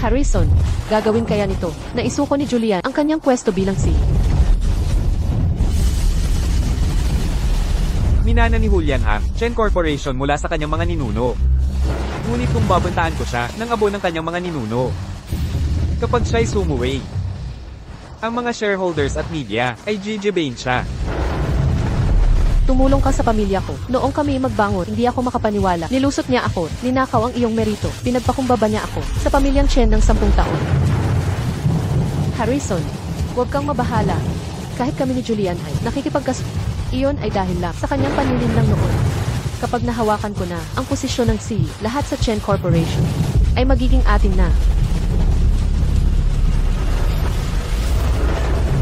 Harrison, gagawin kaya nito na isuko ni Julian ang kanyang pwesto bilang CEO? Minana ni Julian ang Chen Corporation mula sa kanyang mga ninuno. Ngunit kung babantaan ko siya ng abo ng kanyang mga ninuno, kapag siya'y sumuway, ang mga shareholders at media ay jijibain siya. Tumulong ka sa pamilya ko. Noong kami magbangon, hindi ako makapaniwala. Nilusot niya ako, ninakaw ang iyong merito, pinagpakumbaba niya ako sa pamilyang Chen ng 10 taon. Harrison, huwag kang mabahala. Kahit kami ni Julian ay iyon ay dahil lang sa kanyang panlilim ng noon. Kapag nahawakan ko na ang posisyon ng CEO, lahat sa Chen Corporation ay magiging atin na.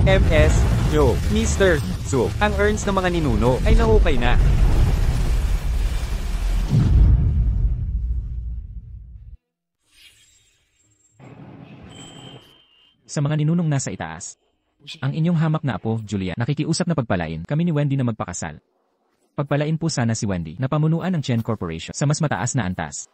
MS, Joe, Mr. Zhu, ang earns ng mga ninuno ay nahukay na. Sa mga ninunong nasa itaas, ang inyong hamak na apo, Julia, nakikiusap na pagpalain kami ni Wendy na magpakasal. Pagpalain po sana si Wendy na pamunuan ng Chen Corporation sa mas mataas na antas.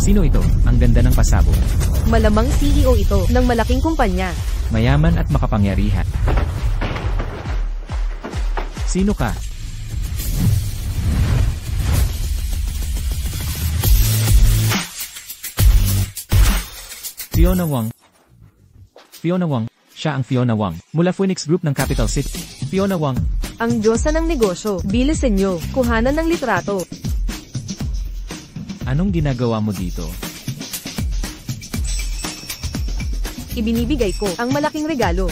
Sino ito? Ang ganda ng pasabog. Malamang CEO ito ng malaking kumpanya. Mayaman at makapangyarihan. Sino ka? Fiona Wang. Fiona Wang. Siya ang Fiona Wang. Mula Phoenix Group ng Capital City. Fiona Wang. Ang diyosa ng negosyo. Bilisan nyo. Kuhanan ng litrato. Anong ginagawa mo dito? Ibinibigay ko ang malaking regalo.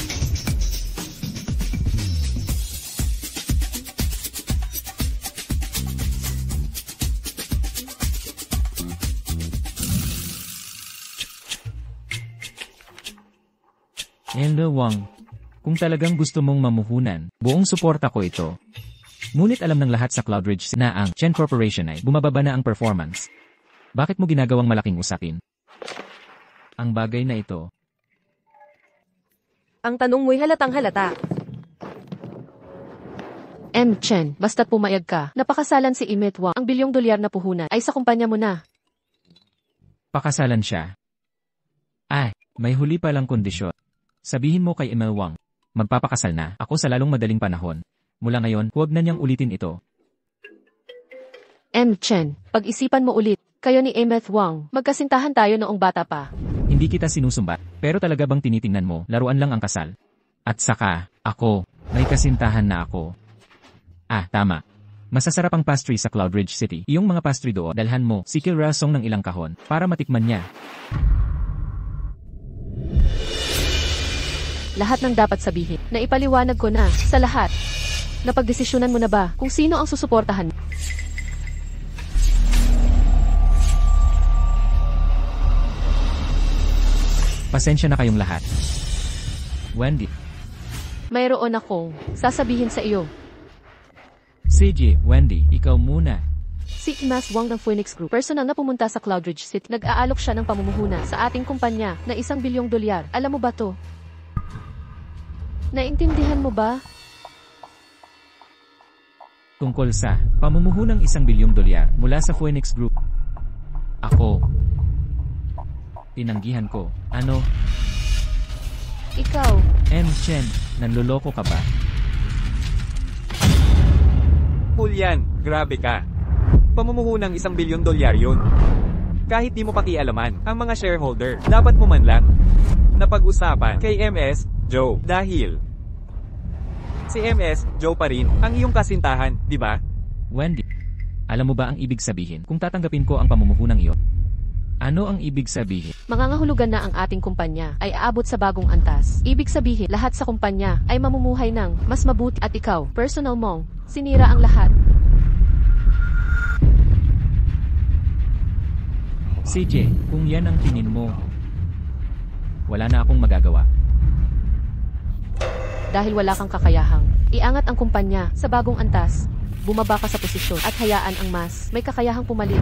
Hello Wang. Kung talagang gusto mong mamuhunan, buong suporta ko ito. Ngunit alam ng lahat sa Cloudridge na ang Chen Corporation ay bumababa na ang performance. Bakit mo ginagawang malaking usapin ang bagay na ito? Ang tanong mo'y halatang halata. Chen, basta't pumayag ka, napakasalan si Emmett Wang, ang $1 bilyon na puhunan ay sa kumpanya mo na. Pakasalan siya? Ay, may huli palang kondisyon. Sabihin mo kay Emmett Wang, magpapakasal na ako sa lalong madaling panahon. Mula ngayon, huwag na niyang ulitin ito. Chen, pag-isipan mo ulit. Kayo ni Emmett Wang, magkasintahan tayo noong bata pa. Hindi kita sinusumbat, pero talaga bang tinitingnan mo, laruan lang ang kasal? At saka, ako, may kasintahan na ako. Ah, tama. Masasarap ang pastry sa Cloudridge City. Iyong mga pastry doon, dalhan mo si Kilrasong ng ilang kahon, para matikman niya. Lahat ng dapat sabihin, na ipaliwanag ko na, sa lahat. Napagdesisyonan mo na ba kung sino ang susuportahan? Pasensya na kayong lahat. Wendy. Mayroon akong sasabihin sa iyo. CJ, Wendy, ikaw muna. Si Emmett Wang ng Phoenix Group, personal na pumunta sa Cloudridge City. Nag-aalok siya ng pamumuhunan sa ating kumpanya na $1 bilyong. Alam mo ba to? Naintindihan mo ba? Tungkol sa pamumuhunang $1 bilyong mula sa Phoenix Group. Ako. Tinanggihan ko. Ano? Ikaw. Chen, nanloloko ka ba? Julian, grabe ka. Pamumuhunang $1 bilyon yun. Kahit di mo pakialaman ang mga shareholder, dapat mo man lang napag-usapan kay MS Joe dahil si MS Joe pa rin ang iyong kasintahan, di ba? Wendy, alam mo ba ang ibig sabihin kung tatanggapin ko ang pamumuhunang iyon? Ano ang ibig sabihin? Mangangahulugan na ang ating kumpanya ay aabot sa bagong antas. Ibig sabihin, lahat sa kumpanya ay mamumuhay ng mas mabuti at ikaw, personal mong, sinira ang lahat. CJ, kung yan ang tingin mo, wala na akong magagawa. Dahil wala kang kakayahang iangat ang kumpanya sa bagong antas. bumaba ka sa posisyon at hayaan ang mas may kakayahang pumalit.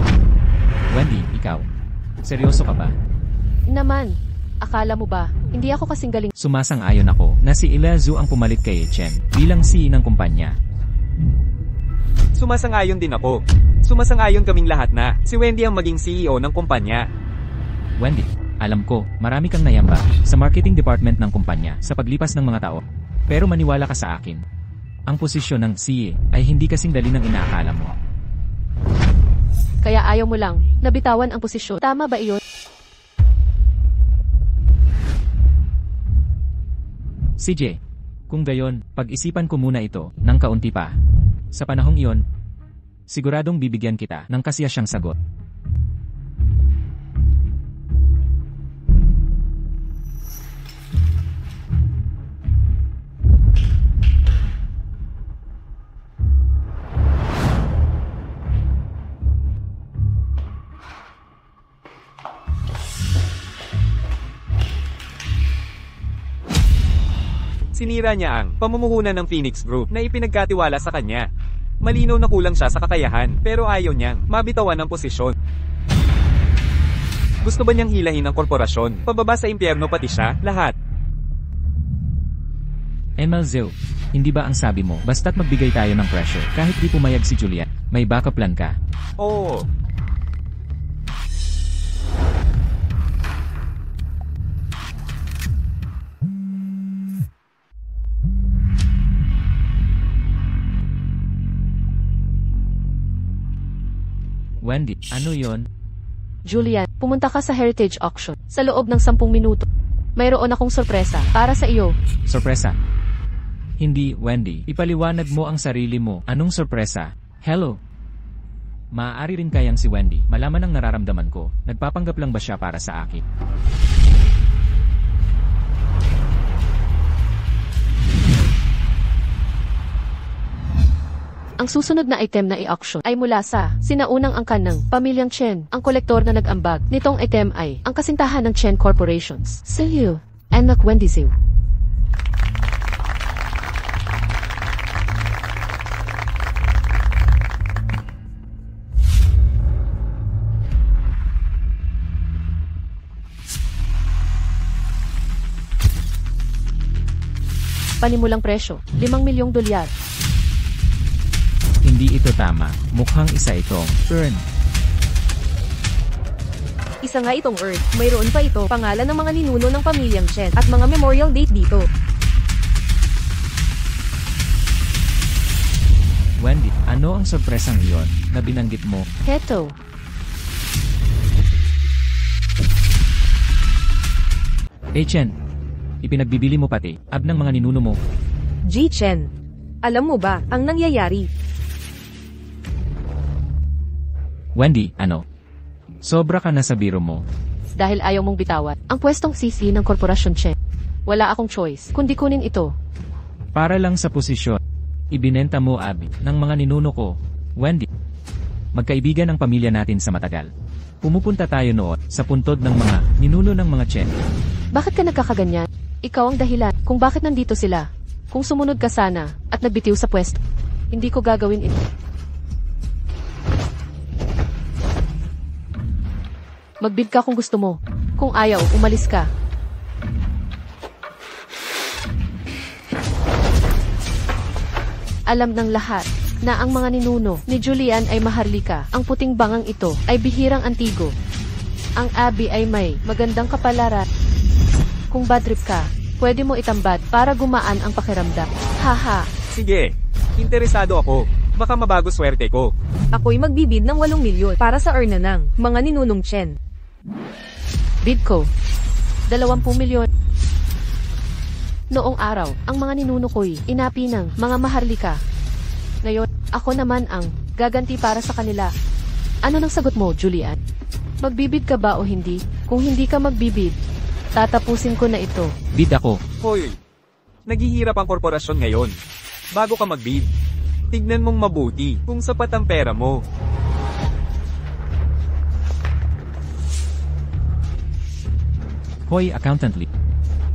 Wendy, ikaw. Seryoso ka ba? Naman, akala mo ba, hindi ako kasing galing. Sumasang-ayon ako na si Ila Zhu ang pumalit kay Chen bilang CEO ng kumpanya. Sumasang-ayon din ako. Sumasang-ayon kaming lahat na si Wendy ang maging CEO ng kumpanya. Wendy, alam ko, marami kang nayamba sa marketing department ng kumpanya sa paglipas ng mga tao. Pero maniwala ka sa akin. Ang posisyon ng CEO ay hindi kasing dali ng inaakala mo. Kaya ayaw mo lang, nabitawan ang posisyon. Tama ba iyon? CJ, kung gayon, pag-isipan ko muna ito ng kaunti pa. Sa panahong iyon, siguradong bibigyan kita ng kasiyasyang sagot. Sinira niya ang pamumuhunan ng Phoenix Group na ipinagkatiwala sa kanya. Malinaw na kulang siya sa kakayahan, pero ayaw niyang mabitawan ang posisyon. Gusto ba niyang hilahin ang korporasyon? Pababa sa impyerno pati siya, lahat. Zhu, hindi ba ang sabi mo, basta't magbigay tayo ng pressure, kahit di pumayag si Julian, may backup plan ka? Oo. Wendy, ano yon? Julian, pumunta ka sa Heritage Auction sa loob ng 10 minuto. Mayroon akong sorpresa para sa iyo. Sorpresa? Hindi, Wendy. Ipaliwanag mo ang sarili mo. Anong sorpresa? Hello? Maaari rin kayang si Wendy malaman ang nararamdaman ko. Nagpapanggap lang ba siya para sa akin? Ang susunod na item na i-auction ay mula sa sinaunang angkan ng pamilyang Chen. Ang kolektor na nag-ambag nitong item ay ang kasintahan ng Chen Corporations. See you, and Wendy Zhu. Panimulang presyo, $5 milyong. Hindi ito tama. Mukhang isa itong earn. Isa nga itong Earth. Mayroon pa ito, pangalan ng mga ninuno ng pamilyang Chen at mga memorial date dito. Wendy, ano ang sorpresang iyon na binanggit mo? Heto. Chen, ipinagbibili mo pati ab ng mga ninuno mo. G. Chen. Alam mo ba ang nangyayari? Wendy, ano? Sobra ka na sa biro mo. Dahil ayaw mong bitawan ang pwestong CC ng Korporasyon Chen. Wala akong choice kundi kunin ito. Para lang sa posisyon, ibinenta mo abi ng mga ninuno ko. Wendy, magkaibigan ang pamilya natin sa matagal. Pumupunta tayo noon sa puntod ng mga ninuno ng mga Chen. Bakit ka nagkakaganyan? Ikaw ang dahilan kung bakit nandito sila. Kung sumunod ka sana at nagbitiw sa pwesto, hindi ko gagawin ito. Magbid ka kung gusto mo. Kung ayaw, umalis ka. Alam ng lahat na ang mga ninuno ni Julian ay maharlika. Ang puting bangang ito ay bihirang antigo. Ang Abby ay may magandang kapalaran. Kung bad trip ka, pwede mo itambad para gumaan ang pakiramdam. Haha. Sige, interesado ako. Baka mabago swerte ko. Ako'y magbibid ng 8 milyon para sa earn na ng mga ninunong Chen. Bid ko. 20 milyon. Noong araw, ang mga ninuno ko'y inapi ng mga maharlika. Ngayon, ako naman ang gaganti para sa kanila. Ano nang sagot mo, Julian? Magbibid ka ba o hindi? Kung hindi ka magbibid, tatapusin ko na ito. Bid ako. Hoy, naghihirap ang korporasyon ngayon. Bago ka mag-bid, tignan mong mabuti kung sapat ang pera mo. Hoy, accountant Lee.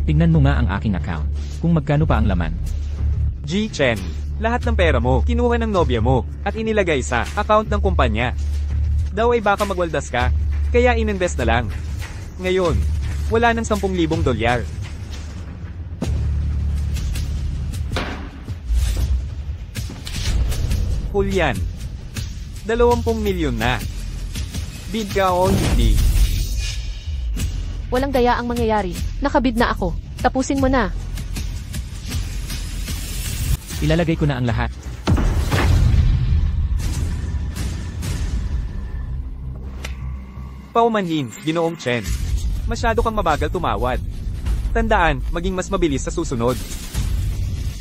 Tignan mo nga ang aking account. Kung magkano pa ang laman. G. Chen, Lahat ng pera mo, kinuha ng nobya mo, at inilagay sa account ng kumpanya. Daw ay baka magwaldas ka, kaya ininvest na lang. Ngayon, wala ng 10,000 dolyar. Julian, 20 milyon na. Bid ka o hindi? Walang daya ang mangyayari. Nakabid na ako. Tapusin mo na. Ilalagay ko na ang lahat. Paumanhin, Ginoong Chen. Masyado kang mabagal tumawad. Tandaan, maging mas mabilis sa susunod.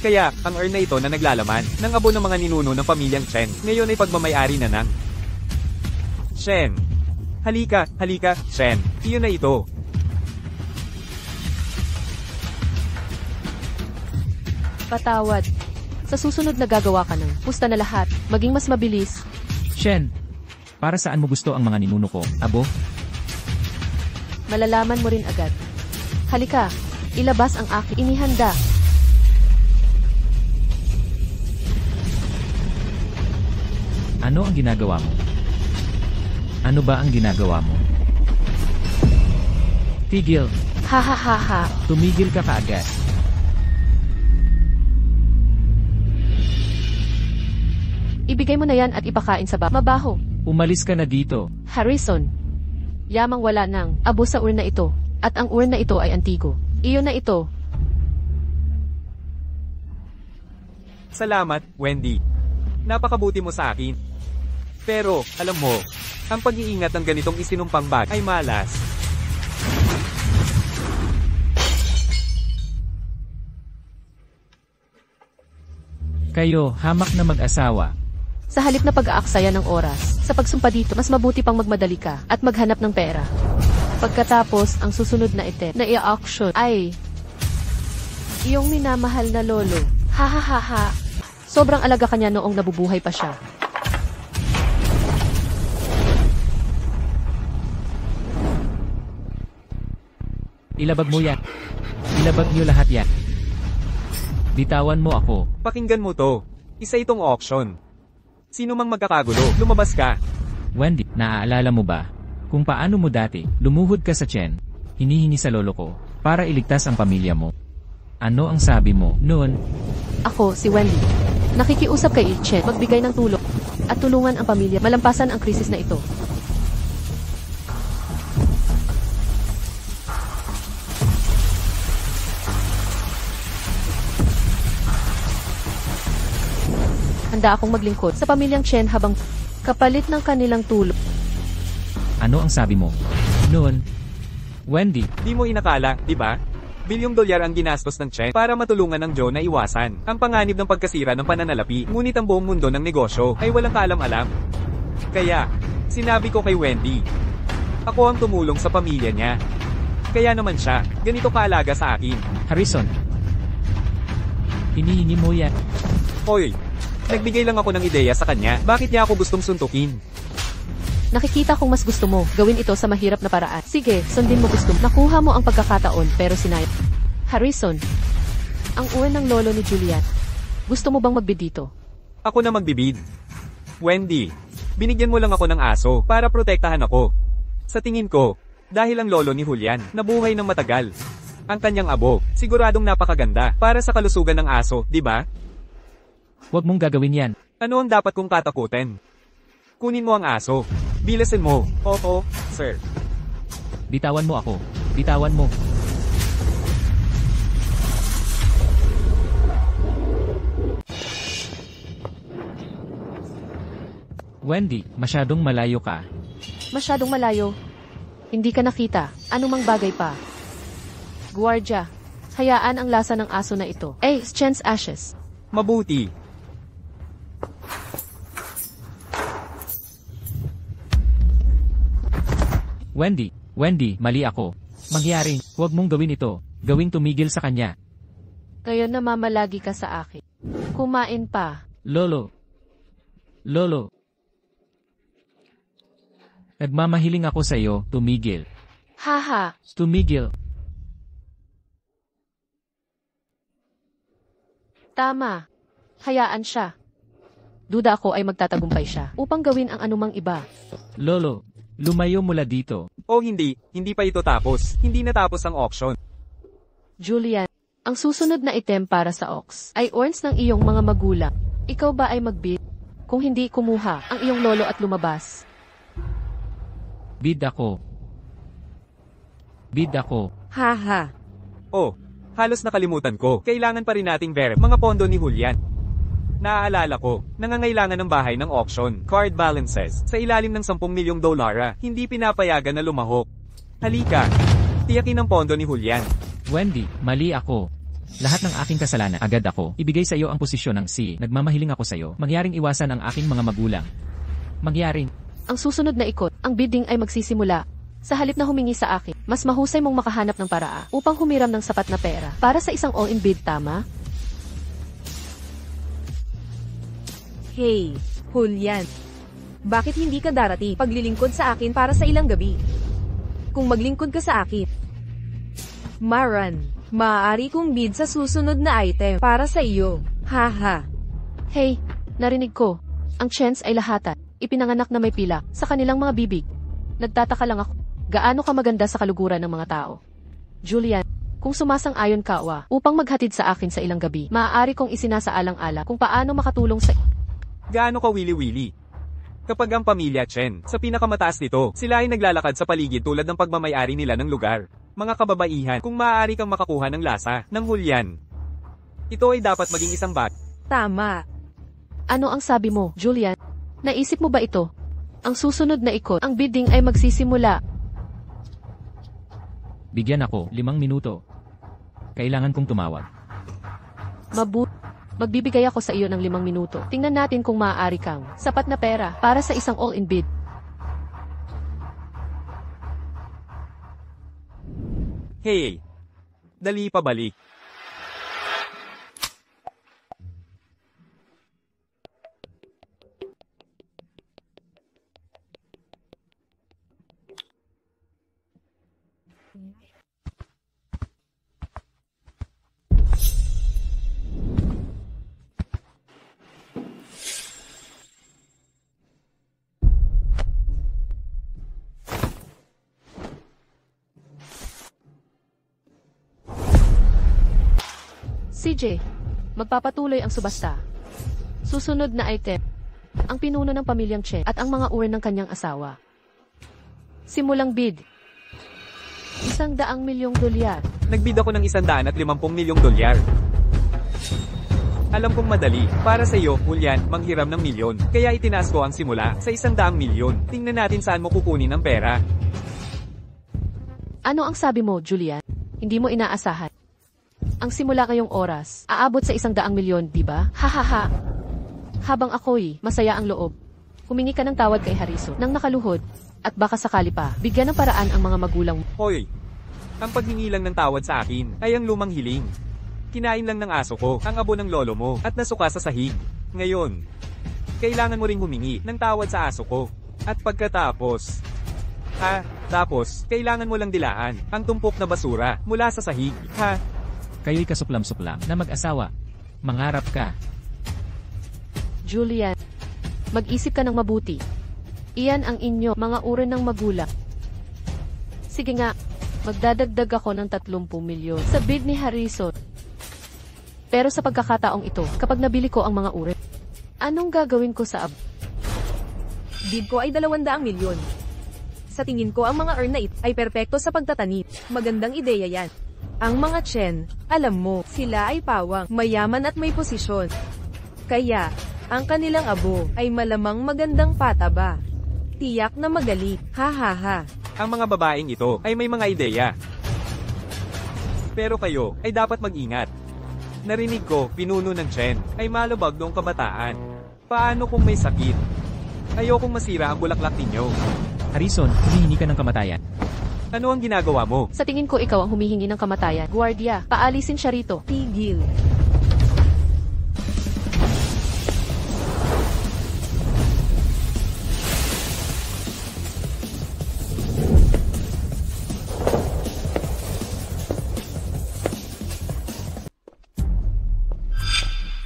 Kaya, ang earn na ito na naglalaman ng abo ng mga ninuno ng pamilyang Chen, ngayon ay pagmamayari na ng Chen. Halika, Chen. Iyon na ito. Patawad. Sa susunod na gagawa ka ng pusta na lahat, maging mas mabilis. Shen, para saan mo gusto ang mga ninuno ko, abo? Malalaman mo rin agad. Halika, ilabas ang aking inihanda. Ano ang ginagawa mo? Ano ba ang ginagawa mo? Tigil, Ha ha ha ha. tumigil ka kaagad. Ibigay mo na yan at ipakain sa mabaho. Umalis ka na dito. Harrison. Yamang wala nang abo sa urna ito. At ang urna ito ay antigo. Iyon na ito. Salamat, Wendy. Napakabuti mo sa akin. Pero, alam mo, ang pag-iingat ng ganitong isinumpang bag ay malas. Kayo, hamak na mag-asawa. Sa halip na pag-aaksaya ng oras, sa pagsumpa dito, mas mabuti pang magmadali ka at maghanap ng pera. Pagkatapos, ang susunod na item na i-auction ay iyong minamahal na lolo. Ha ha ha ha. Sobrang alaga kanya noong nabubuhay pa siya. Ilabag mo yan. Ilabag niyo lahat yan. Bitawan mo ako. Pakinggan mo to. Isa itong auction. Sino mang magkakagulo, lumabas ka. Wendy, naaalala mo ba? Kung paano mo dati, lumuhod ka sa Chen, hinihingi sa lolo ko, para iligtas ang pamilya mo. Ano ang sabi mo noon? Ako, si Wendy. Nakikiusap kay Chen, magbigay ng tulong at tulungan ang pamilya malampasan ang krisis na ito. Handa akong maglingkod sa pamilyang Chen habang kapalit ng kanilang tulong. Ano ang sabi mo noon? Wendy, Di mo inakala, di ba? $1 billion ang ginastos ng Chen para matulungan ng Joe na iwasan ang panganib ng pagkasira ng pananalapi. Ngunit ang buong mundo ng negosyo ay walang kaalam-alam. Kaya, sinabi ko kay Wendy, ako ang tumulong sa pamilya niya. Kaya naman siya, ganito kaalaga sa akin. Harrison, hinihingi mo yan. Hoy, nagbigay lang ako ng ideya sa kanya. Bakit niya ako gustong suntukin? Nakikita kong mas gusto mo gawin ito sa mahirap na paraan. Sige, sundin mo gusto. Nakuha mo ang pagkakataon pero sinayang. Harrison, ang uwan ng lolo ni Julian. Gusto mo bang magbid dito? Ako na magbibid. Wendy, binigyan mo lang ako ng aso para protektahan ako. Sa tingin ko, dahil ang lolo ni Julian nabuhay ng matagal. Ang kanyang abo, siguradong napakaganda para sa kalusugan ng aso, di ba? Huwag mong gagawin yan. Ano ang dapat kong katakutin? Kunin mo ang aso. Bilasin mo. Oo, sir. Bitawan mo ako. Bitawan mo. Wendy, masyadong malayo ka. Masyadong malayo. Hindi ka nakita. Anumang bagay pa. Guardia, hayaan ang lasa ng aso na ito. Chen's ashes. Mabuti. Wendy, mali ako. Mangyari, huwag mong gawin ito. Gawing tumigil sa kanya. Ngayon namamalagi ka sa akin. Kumain pa. Lolo. Nagmamahiling ako sa iyo, tumigil. Haha. Tumigil. Tama. Hayaan siya. Duda ako ay magtatagumpay siya upang gawin ang anumang iba. Lolo, lumayo mula dito. O hindi pa ito tapos. Hindi natapos ang auction. Julian, ang susunod na item para sa Ox ay orns ng iyong mga magulang. Ikaw ba ay magbid? Kung hindi, kumuha ang iyong lolo at lumabas. Bid ako. Bid ako. Haha. Oh, halos nakalimutan ko. Kailangan pa rin nating mga pondo ni Julian. Naaalala ko, nangangailangan ng bahay ng auction, card balances, sa ilalim ng 10 milyong dolara, hindi pinapayagan na lumahok. Halika, tiyakin ang pondo ni Julian. Wendy, mali ako. Lahat ng aking kasalanan, agad ako. Ibigay sa iyo ang posisyon ng C. Nagmamahiling ako sa iyo. Mangyaring iwasan ang aking mga magulang. Mangyaring. Ang susunod na ikot, ang bidding ay magsisimula. Sa halip na humingi sa akin, mas mahusay mong makahanap ng paraan upang humiram ng sapat na pera para sa isang all-in bid, tama? Hey, Julian. Bakit hindi ka darating paglilingkod sa akin para sa ilang gabi? Kung maglingkod ka sa akin, Maran, maaari kong bid sa susunod na item para sa iyo. Haha. Hey, narinig ko. Ang chance ay lahatan. Ipinanganak na may pila sa kanilang mga bibig. Nagtataka lang ako. Gaano ka maganda sa kaluguran ng mga tao? Julian, kung sumasang-ayon ka upang maghatid sa akin sa ilang gabi, maaari kong isinasaalang-ala kung paano makatulong sa... Gaano ka wili-wili? Kapag ang pamilya Chen, sa pinakamataas nito, sila ay naglalakad sa paligid tulad ng pagmamayari nila ng lugar. Mga kababaihan, kung maaari kang makakuha ng lasa, ng Julian. Ito ay dapat maging isang Tama. Ano ang sabi mo, Julian? Naisip mo ba ito? Ang susunod na ikot, ang bidding ay magsisimula. Bigyan ako 5 minuto. Kailangan kong tumawag. Magbibigay ako sa iyo ng 5 minuto. Tingnan natin kung maaari kang sapat na pera para sa isang all-in bid. Hey! Dali pabalik. CJ, magpapatuloy ang subasta. Susunod na item, ang pinuno ng pamilyang Chen at ang mga uren ng kanyang asawa. Simulang bid. 100 milyong dolyar. Nagbid ako ng 150 milyong dolyar. Alam kong madali. Para sa iyo, Julian, manghiram ng milyon. Kaya itinaas ko ang simula sa 100 milyon. Tingnan natin saan mo kukunin ang pera. Ano ang sabi mo, Julian? Hindi mo inaasahan. Ang simula ngayong oras, aabot sa 100 milyon, di ba? Hahaha. Habang ako'y masaya ang loob, humingi ka ng tawad kay Harrison nang nakaluhod, at baka sakali pa, bigyan ng paraan ang mga magulang mo. Hoy! Ang paghingi lang ng tawad sa akin ay ang lumang hiling. Kinain lang ng aso ko ang abo ng lolo mo at nasuka sa sahig. Ngayon, kailangan mo ring humingi ng tawad sa aso ko. At pagkatapos, kailangan mo lang dilaan ang tumpok na basura mula sa sahig. Kayo'y kasuplam-suplam na mag-asawa. Mangarap ka. Julian, mag-isip ka ng mabuti. Iyan ang inyo, mga uri ng magulang. Sige nga, magdadagdag ako ng 30 milyon sa bid ni Harrison. Pero sa pagkakataong ito, kapag nabili ko ang mga uri, anong gagawin ko sa Bid ko ay 200 milyon. Sa tingin ko ang mga earn na ito ay perpekto sa pagtatanim. Magandang ideya yan. Ang mga Chen, alam mo, sila ay pawang, mayaman at may posisyon. Kaya, ang kanilang abo ay malamang magandang pataba. Tiyak na magaling, hahaha. Ang mga babaeng ito ay may mga ideya. Pero kayo ay dapat mag-ingat. Narinig ko, pinuno ng Chen ay malubag noong kabataan. Paano kung may sakit? Ayokong masira ang bulaklak ninyo. Harrison, humihingi ka ng kamatayan. Ano ang ginagawa mo? Sa tingin ko ikaw ang humihingi ng kamatayan. Guardia, paalisin siya rito. Tigil.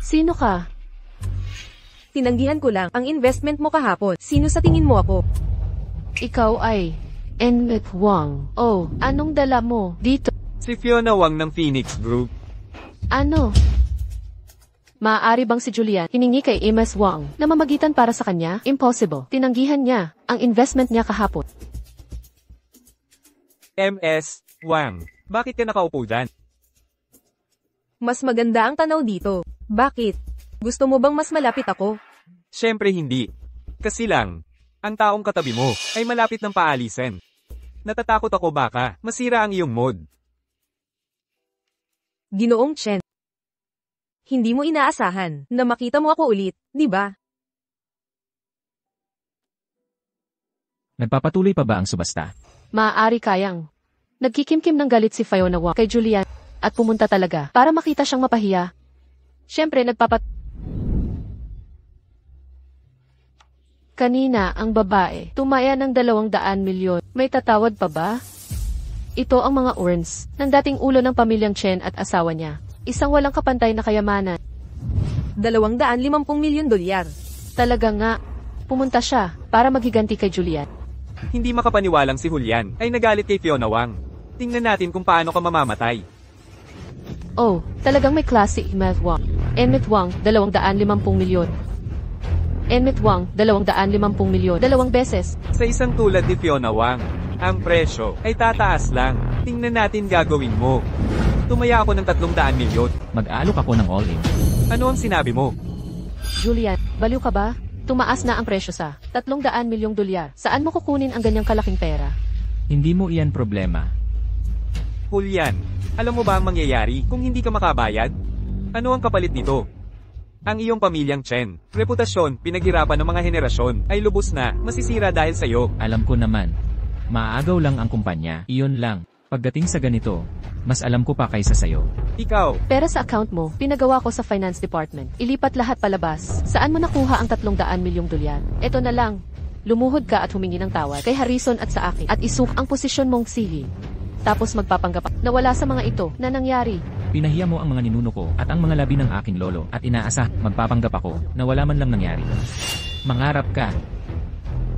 Sino ka? Tinanggihan ko lang ang investment mo kahapon. Sino sa tingin mo ako? Ikaw ay Enmith Wang. Oh, anong dala mo dito? Si Fiona Wang ng Phoenix Group. Ano? Maaari bang si Julian hiningi kay MS Wang na mamagitan para sa kanya? Impossible. Tinanggihan niya ang investment niya kahapon. MS Wang. Bakit ka nakaupo dyan? Mas maganda ang tanaw dito. Bakit? Gusto mo bang mas malapit ako? Siyempre hindi. Kasi lang, ang taong katabi mo ay malapit ng paalisin. Natatakot ako baka masira ang iyong mood. Ginoong Chen. Hindi mo inaasahan na makita mo ako ulit, di ba? Nagpapatuloy pa ba ang subasta? Maaari kayang. Nagkikimkim ng galit si Fiona Wang kay Julian at pumunta talaga para makita siyang mapahiya. Siyempre Kanina, ang babae, tumaya ng 200 milyon. May tatawad pa ba? Ito ang mga urns ng dating ulo ng pamilyang Chen at asawa niya. Isang walang kapantay na kayamanan. 250 milyon dolyar. Talaga nga, pumunta siya para maghiganti kay Julian. Hindi makapaniwalang si Julian ay nagalit kay Fiona Wang. Tingnan natin kung paano ka mamamatay. Oh, talagang may klase Enmith Wang. Enmith Wang, 250 milyon. Enmith Wang, 250 milyon. 2 beses. Sa isang tulad ni Fiona Wang, ang presyo ay tataas lang. Tingnan natin gagawin mo. Tumaya ako ng 300 milyon. Mag-aalok ako ng all-in. Ano ang sinabi mo? Julian, baliw ka ba? Tumaas na ang presyo sa 300 milyong dolyar. Saan mo kukunin ang ganyang kalaking pera? Hindi mo iyan problema. Julian, alam mo ba ang mangyayari kung hindi ka makabayad? Ano ang kapalit nito? Ang iyong pamilyang Chen, reputasyon, pinaghirapan ng mga henerasyon, ay lubos na, masisira dahil sa iyo. Alam ko naman. Maagaw lang ang kumpanya. Iyon lang. Pagdating sa ganito, mas alam ko pa kaysa sayo. Ikaw, Pera sa account mo, pinagawa ko sa finance department. Ilipat lahat palabas. Saan mo nakuha ang 300 milyong dolyar? Eto na lang. Lumuhod ka at humingi ng tawad kay Harrison at sa akin at isuk ang posisyon mong sili. Tapos magpapanggap na wala sa mga ito na nangyari. Pinahiya mo ang mga ninuno ko at ang mga labi ng aking lolo at inaasa, magpapanggap ako na wala man lang nangyari. Mangarap ka.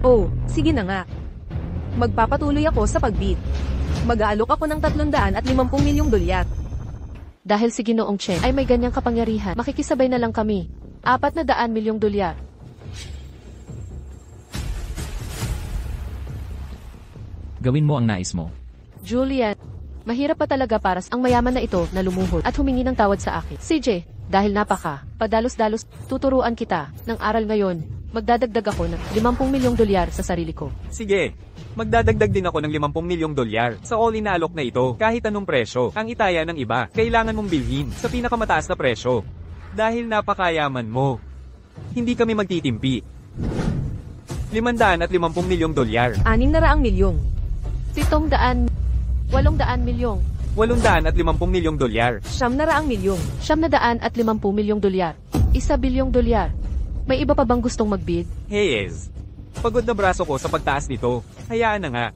Oh, sige na nga. Magpapatuloy ako sa pagbid. Mag-aalok ako ng 350 milyong dolyar. Dahil si Ginoong Chen ay may ganyang kapangyarihan, makikisabay na lang kami. 400 milyong dolyar. Gawin mo ang nais mo. Julian, mahirap pa talaga para sa ang mayaman na ito na lumuhod at humingi ng tawad sa akin. CJ, dahil padalos-dalos, tuturuan kita ng aral ngayon. Magdadagdag ako ng 50 milyong dolyar sa sarili ko. sige. Magdadagdag din ako ng 50 milyong dolyar sa all inaalok na ito kahit anong presyo. Ang itaya ng iba, kailangan mong bilhin sa pinakamataas na presyo. Dahil napakayaman mo. Hindi kami magtitimpi. 550 milyong dolyar. 600 milyong. 700, 800 milyong. 850 milyong dolyar. 900 milyong. 750 milyong dolyar. 1 bilyong dolyar. May iba pa bang gustong magbid? Hayes. Pagod na braso ko sa pagtaas nito. Hayaan na nga.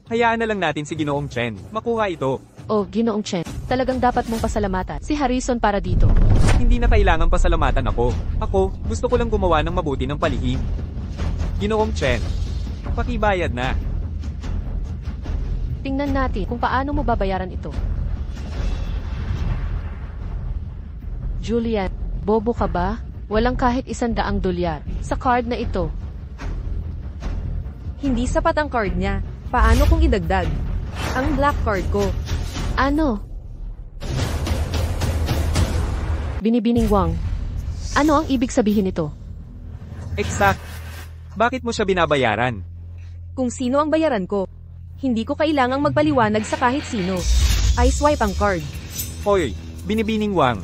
Hayaan na lang natin si Ginoong Chen. Makuha ito. Oh, Ginoong Chen, talagang dapat mong pasalamatan si Harrison para dito. Hindi na kailangan pasalamatan ako. Ako, gusto ko lang gumawa ng mabuti ng palihim. Ginoong Chen, pakibayad na. Tingnan natin kung paano mo babayaran ito. Julian, bobo ka ba? Walang kahit 100 dolyar sa card na ito. Hindi sapat ang card niya. Paano kung idagdag? Ang black card ko. Ano? Binibining Wang. Ano ang ibig sabihin nito? Exact. Bakit mo siya binabayaran? Kung sino ang bayaran ko. Hindi ko kailangang magpaliwanag sa kahit sino. I swipe ang card. Hoy, Binibining Wang.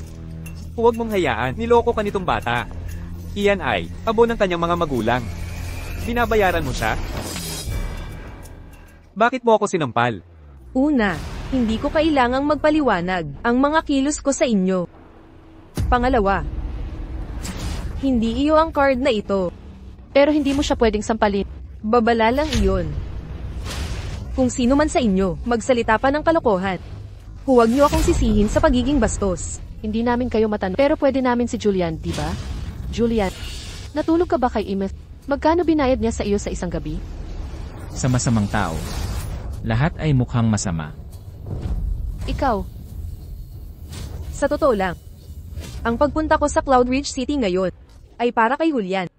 Huwag mong hayaan, niloko ka nitong bata. Iyan ay, abo ng kanyang mga magulang. Binabayaran mo siya? Bakit mo ako sinampal? Una, hindi ko kailangang magpaliwanag ang mga kilos ko sa inyo. Pangalawa, hindi iyo ang card na ito. Pero hindi mo siya pwedeng sampalin. Babala lang iyon. Kung sino man sa inyo, magsalita pa ng kalokohan. Huwag niyo akong sisihin sa pagiging bastos. Hindi namin kayo matanong. Pero pwede namin si Julian, di ba? Julian, Natulog ka ba kay Imeth? Magkano binayad niya sa iyo sa isang gabi? Sa masamang tao. Lahat ay mukhang masama. Ikaw, Sa totoo lang, ang pagpunta ko sa Cloud Ridge City ngayon ay para kay Julian.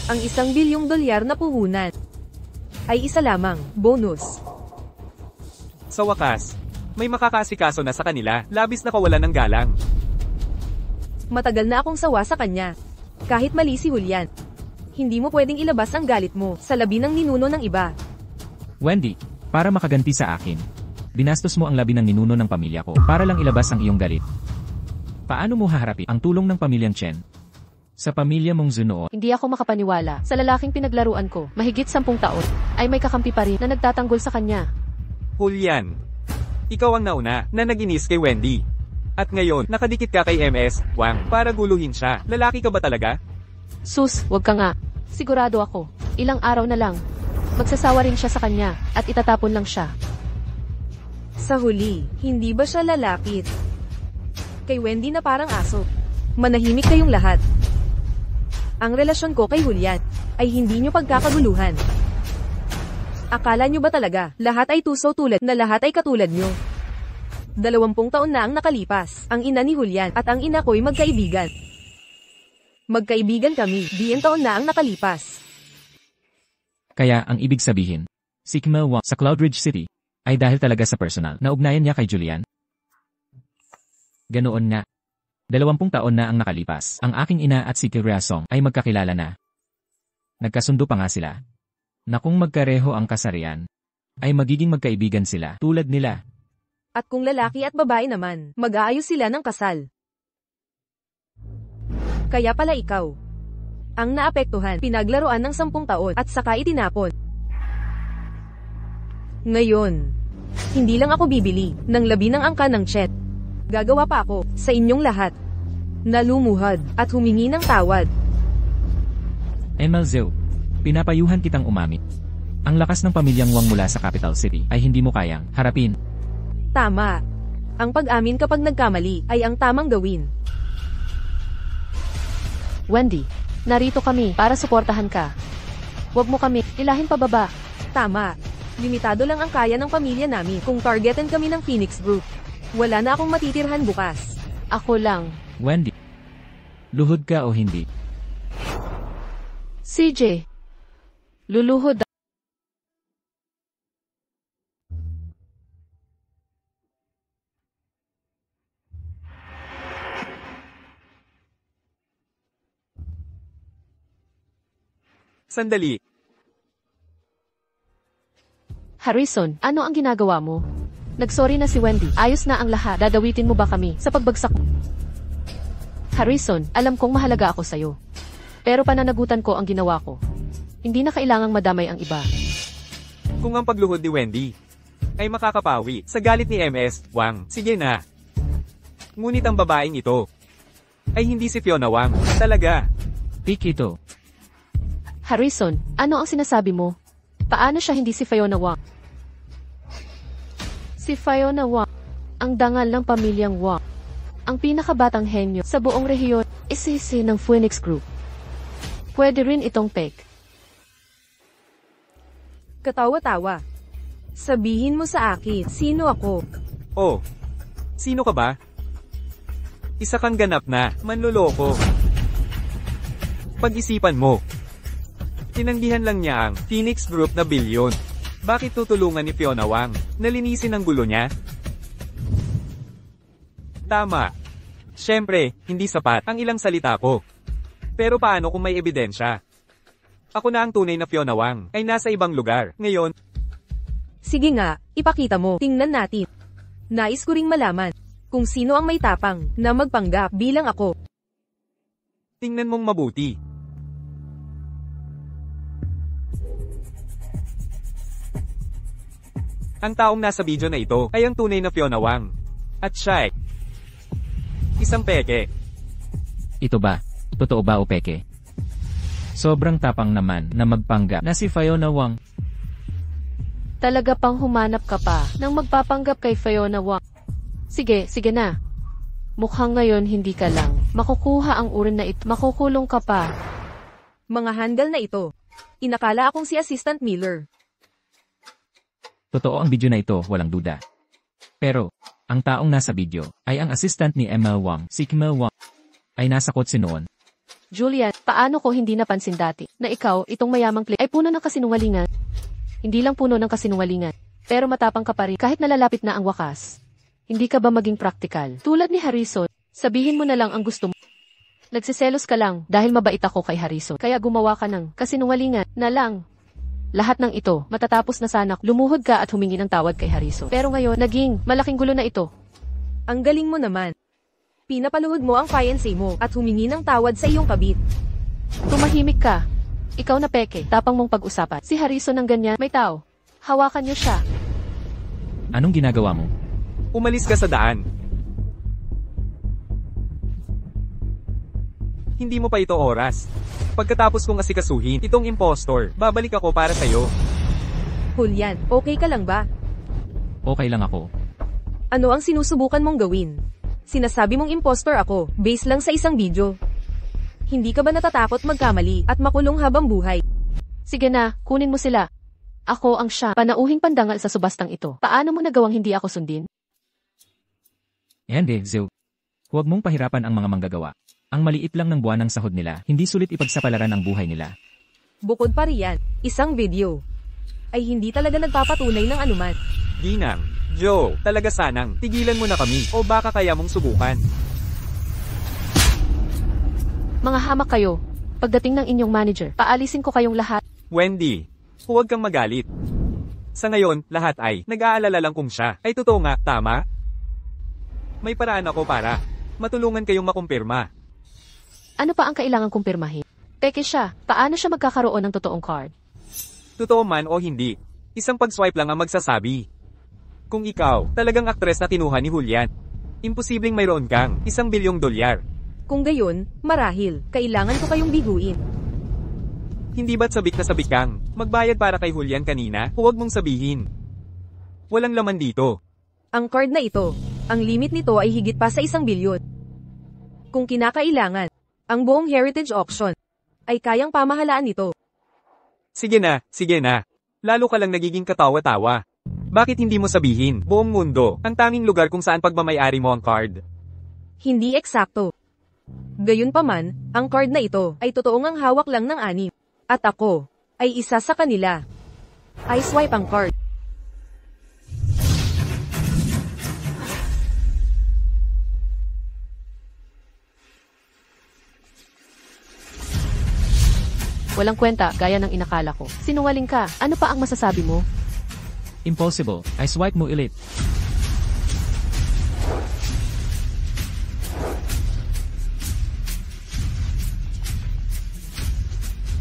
Ang $1 bilyong na puhunan ay isa lamang, bonus. Sa wakas, may makakasikaso na sa kanila, labis na kawalan ng galang. Matagal na akong sawa sa kanya. Kahit mali si Julian, hindi mo pwedeng ilabas ang galit mo sa labi ng ninuno ng iba. Wendy, para makaganti sa akin, binastos mo ang labi ng ninuno ng pamilya ko para lang ilabas ang iyong galit. Paano mo haharapin ang tulong ng pamilyang Chen? Sa pamilya mong Zuno, hindi ako makapaniwala sa lalaking pinaglaruan ko, mahigit 10 taon, ay may kakampi pa rin na nagtatanggol sa kanya. Julian, ikaw ang nauna na naginis kay Wendy. At ngayon, nakadikit ka kay MS, Wang, para guluhin siya. Lalaki ka ba talaga? Sus, wag ka nga. Sigurado ako, ilang araw na lang. Magsasawa rin siya sa kanya, at itatapon lang siya. Sa huli, hindi ba siya lalapit kay Wendy na parang aso? Manahimik kayong lahat. Ang relasyon ko kay Julian ay hindi nyo pagkakaguluhan. Akala nyo ba talaga, lahat ay tuso tulad na lahat ay katulad nyo? 20 taon na ang nakalipas, ang ina ni Julian at ang ina ko'y magkaibigan. Magkaibigan kami, 10 taon na ang nakalipas. kaya ang ibig sabihin, si Kim Il-wang sa Cloud Ridge City ay dahil talaga sa personal na ugnayan niya kay Julian. Ganoon nga. 20 taon na ang nakalipas. Ang aking ina at si Kim Il-sung ay magkakilala na. Nagkasundo pa nga sila na kung magkareho ang kasarian, ay magiging magkaibigan sila tulad nila. At kung lalaki at babae naman, mag-aayos sila ng kasal. Kaya pala ikaw ang naapektuhan, pinaglaruan ng 10 taon at saka itinapon. Ngayon, hindi lang ako bibili ng labi ng angka ng Chet. Gagawa pa ako sa inyong lahat na lumuhad at humingi ng tawad. Emelzeo, pinapayuhan kitang umamit. Ang lakas ng pamilyang Wang mula sa capital city ay hindi mo kayang harapin. Tama. Ang pag-amin kapag nagkamali ay ang tamang gawin. Wendy, narito kami para suportahan ka. Huwag mo kami ilahin pababa. Tama. Limitado lang ang kaya ng pamilya namin kung targetin kami ng Phoenix Group. Wala na akong matitirhan bukas. Ako lang. Wendy, luhod ka o hindi? CJ, luluhod. Sandali. Harrison, ano ang ginagawa mo? Nagsorry na si Wendy. Ayos na ang lahat. Dadawitin mo ba kami sa pagbagsak mo? Harrison, alam kong mahalaga ako sa'yo. Pero pananagutan ko ang ginawa ko. Hindi na kailangang madamay ang iba. Kung ang pagluhod ni Wendy ay makakapawi sa galit ni MS, Wang, sige na. Ngunit ang babaeng ito ay hindi si Fiona Wang. Talaga. Pick ito. Harrison, ano ang sinasabi mo? Paano siya hindi si Fiona Wang? Si Fiona Wang, ang dangal ng pamilyang Wang. Ang pinakabatang henyo sa buong rehiyon, isisi ng Phoenix Group. Pwede rin itong fake. Katawa-tawa. Sabihin mo sa akin, sino ako? Oh, sino ka ba? Isa kang ganap na manloloko. Pag-isipan mo. Tinanggihan lang niya ang Phoenix Group na bilyon. Bakit tutulungan ni Fiona Wang na linisin ang gulo niya? Tama. Siyempre, hindi sapat ang ilang salita ko. Pero paano kung may ebidensya? Ako na ang tunay na Fiona Wang ay nasa ibang lugar. Ngayon, Sige nga, ipakita mo. Tingnan natin. Nais ko ring malaman kung sino ang may tapang na magpanggap bilang ako. tingnan mong mabuti. Ang taong nasa video na ito ay ang tunay na Fiona Wang. At siya ay isang peke. Ito ba? Totoo ba o peke? Sobrang tapang naman na magpanggap na si Fiona Wang. Talaga pang humanap ka pa nang magpapanggap kay Fiona Wang. Sige, sige na. Mukhang ngayon hindi ka lang makukuha ang urin na ito. Makukulong ka pa. Mga handle na ito. Inakala akong si Assistant Miller. Totoo ang video na ito, walang duda. Pero, ang taong nasa video ay ang assistant ni ML Wang. Si ML Wang ay nasa kotse noon. Julian, paano ko hindi napansin dati na ikaw, itong mayamang ay puno ng kasinungalingan? Hindi lang puno ng kasinungalingan, pero matapang ka pa rin kahit nalalapit na ang wakas. Hindi ka ba maging praktikal? Tulad ni Harrison, sabihin mo na lang ang gusto mo. Nagsiselos ka lang dahil mabait ako kay Harrison, kaya gumawa ka ng kasinungalingan na lang. Lahat ng ito, matatapos na sana lumuhod ka at humingi ng tawad kay Harrison. Pero ngayon, naging malaking gulo na ito. Ang galing mo naman. Pinapaluhod mo ang fiancé mo at humingi ng tawad sa iyong kabit. Tumahimik ka. Ikaw na peke, tapang mong pag-usapan. Si Harrison ng ganyan, may tao. Hawakan niyo siya. Anong ginagawa mo? Umalis ka sa daan. Hindi mo pa ito oras. Pagkatapos kong asikasuhin itong impostor, babalik ako para sa'yo. Julian, okay ka lang ba? Okay lang ako. Ano ang sinusubukan mong gawin? Sinasabi mong impostor ako, based lang sa isang video. Hindi ka ba natatakot magkamali at makulong habang buhay? Sige na, kunin mo sila. Ako ang siya, panauhing pandangal sa subastang ito. Paano mo nagawang hindi ako sundin? Hindi, Zil. Huwag mong pahirapan ang mga manggagawa. Ang maliit lang ng buwan ng sahod nila, hindi sulit ipagsapalaran ang buhay nila. Bukod pa riyan, isang video ay hindi talaga nagpapatunay ng anuman. Ginang, Joe, talaga sanang, tigilan mo na kami, o baka kaya mong subukan. Mga hamak kayo. Pagdating ng inyong manager, paalisin ko kayong lahat. Wendy, huwag kang magalit. Sa ngayon, lahat ay, nag-aalala lang kung siya, ay totoo nga, tama? May paraan ako para matulungan kayong makumpirma. Ano pa ang kailangan kumpirmahin? Peke siya, paano siya magkakaroon ng totoong card? Totoo man o hindi, isang pag-swipe lang ang magsasabi. Kung ikaw, talagang aktres na kinuha ni Julian, imposibleng mayroon kang $1 bilyong. Kung gayon, marahil, kailangan ko kayong biguin. Hindi ba't sabik na sabik kang magbayad para kay Julian kanina? Huwag mong sabihin. Walang laman dito. Ang card na ito, ang limit nito ay higit pa sa 1 bilyon. Kung kinakailangan, ang buong heritage auction ay kayang pamahalaan nito. Sige na. Lalo ka lang nagiging katawa-tawa. Bakit hindi mo sabihin, buong mundo, ang tanging lugar kung saan pagmamayari mo ang card? Hindi eksakto. Gayunpaman, ang card na ito ay totoong ang hawak lang ng 6. At ako ay isa sa kanila. I swipe ang card. Walang kwenta, gaya ng inakala ko. Sinungaling ka, ano pa ang masasabi mo? Impossible. I swipe mo ulit.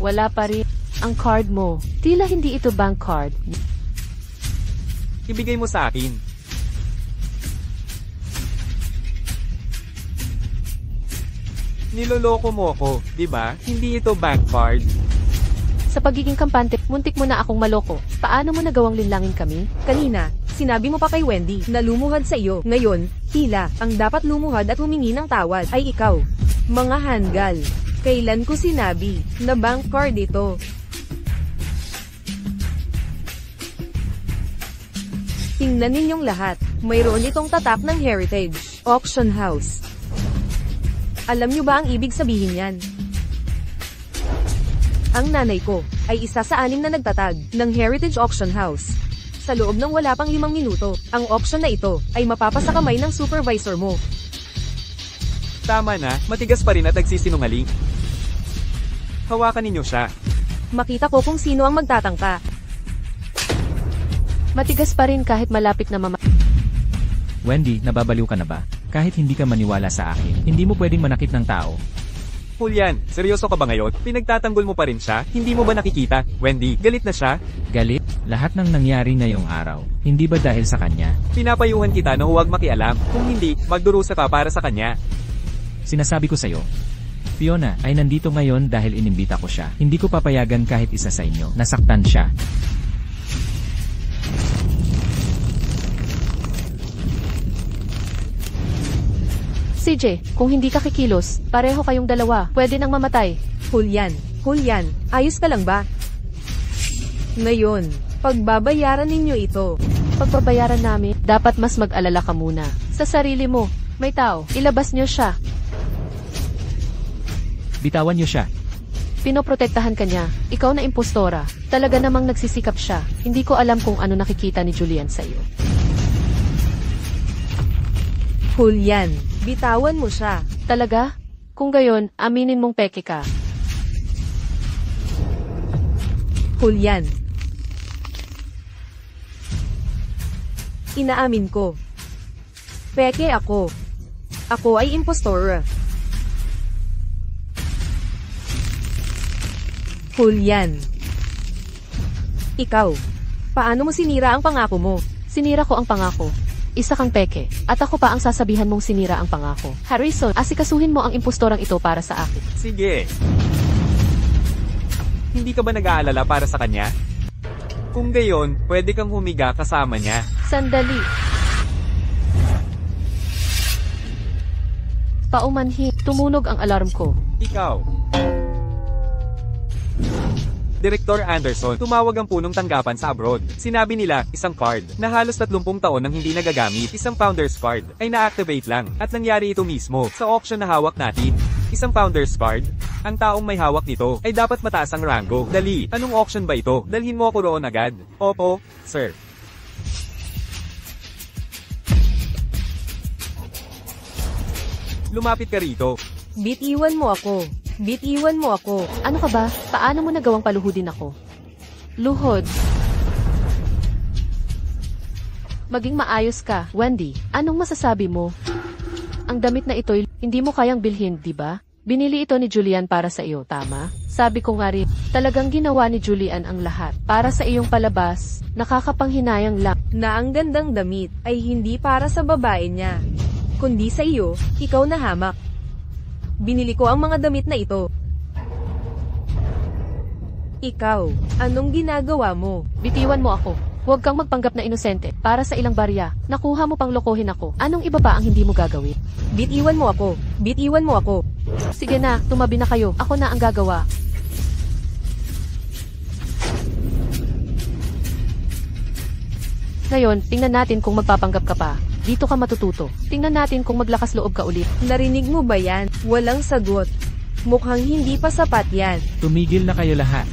Wala pa rin ang card mo. Tila hindi ito bank card. Ibigay mo sa akin. Niloloko mo ako, di ba? Hindi ito bank card. Sa pagiging kampante, muntik mo na akong maloko. Paano mo nagawang linlangin kami? Kanina, sinabi mo pa kay Wendy na lumuhad sa iyo. Ngayon, tila, ang dapat lumuhad at humingi ng tawad ay ikaw. Mga handgal. Kailan ko sinabi na bank card ito? Tingnan ninyong lahat. Mayroon itong tatak ng Heritage Auction House. Alam niyo ba ang ibig sabihin yan? Ang nanay ko ay isa sa 6 na nagtatag ng Heritage Auction House. Sa loob ng wala pang 5 minuto, ang auction na ito ay mapapasa kamay ng supervisor mo. Tama na, matigas pa rin at nagsisinungaling. Hawakan ninyo siya. Makita ko kung sino ang magtatangka. Matigas pa rin kahit malapit na Wendy, nababaliw ka na ba? Kahit hindi ka maniwala sa akin, hindi mo pwedeng manakit ng tao. Julian, seryoso ka ba ngayon? Pinagtatanggol mo pa rin siya? Hindi mo ba nakikita? Wendy, galit na siya? Galit? Lahat ng nangyari ngayong araw, hindi ba dahil sa kanya? Pinapayuhan kita na huwag makialam. Kung hindi, magdurusa ka para sa kanya. Sinasabi ko sa'yo, Fiona ay nandito ngayon dahil inimbita ko siya. Hindi ko papayagan kahit isa sa inyo. Nasaktan siya. CJ, kung hindi ka kikilos, pareho kayong dalawa, pwede nang mamatay. Julian, ayos ka lang ba? Ngayon, pagbabayaran ninyo ito. Pagbabayaran namin, dapat mas mag-alala ka muna. Sa sarili mo, may tao, ilabas niyo siya. Bitawan niyo siya. Pinoprotektahan ka niya, ikaw na impostora. Talaga namang nagsisikap siya. Hindi ko alam kung ano nakikita ni Julian sa iyo. Julian, bitawan mo siya. Talaga? Kung gayon, aminin mong peke ka. Julian. Inaamin ko. Peke ako. Ako ay impostor. Julian. Ikaw. Paano mo sinira ang pangako mo? Sinira ko ang pangako. Isa kang peke, at ako pa ang sasabihan mong sinira ang pangako. Harrison, asikasuhin mo ang impostorang ito para sa akin. Sige. Hindi ka ba nag-aalala para sa kanya? Kung gayon, pwede kang humiga kasama niya. Sandali. Paumanhin, tumunog ang alarm ko. Ikaw. Direktor Anderson, tumawag ang punong tanggapan sa abroad. Sinabi nila, isang card, na halos 30 taon nang hindi nagagamit, isang founder's card, ay na-activate lang, at nangyari ito mismo, sa auction na hawak natin. Isang founder's card, ang taong may hawak nito, ay dapat mataas ang rango. Dali, anong auction ba ito? Dalhin mo ako roon agad. Opo, sir. Lumapit ka rito. Bitiwan mo ako. Bitiwan mo ako. Ano ka ba? Paano mo nagawang paluhudin ako? Luhod. Maging maayos ka, Wendy. Anong masasabi mo? Ang damit na ito'y hindi mo kayang bilhin, di ba? Binili ito ni Julian para sa iyo, tama? Sabi ko nga rin, talagang ginawa ni Julian ang lahat. Para sa iyong palabas, nakakapanghinayang lang. Na ang gandang damit ay hindi para sa babae niya. Kundi sa iyo, ikaw na hamak. Binili ko ang mga damit na ito. Ikaw, anong ginagawa mo? Bitiwan mo ako. Huwag kang magpanggap na inosente. Para sa ilang barya, nakuha mo pang lokohin ako. Anong iba pa ang hindi mo gagawin? Bitiwan mo ako. Bitiwan mo ako. Sige na, tumabi na kayo. Ako na ang gagawa. Ngayon, tingnan natin kung magpapanggap ka pa. Dito ka matututo. Tingnan natin kung maglakas loob ka ulit. Narinig mo ba yan? Walang sagot. Mukhang hindi pa sapat yan. Tumigil na kayo lahat.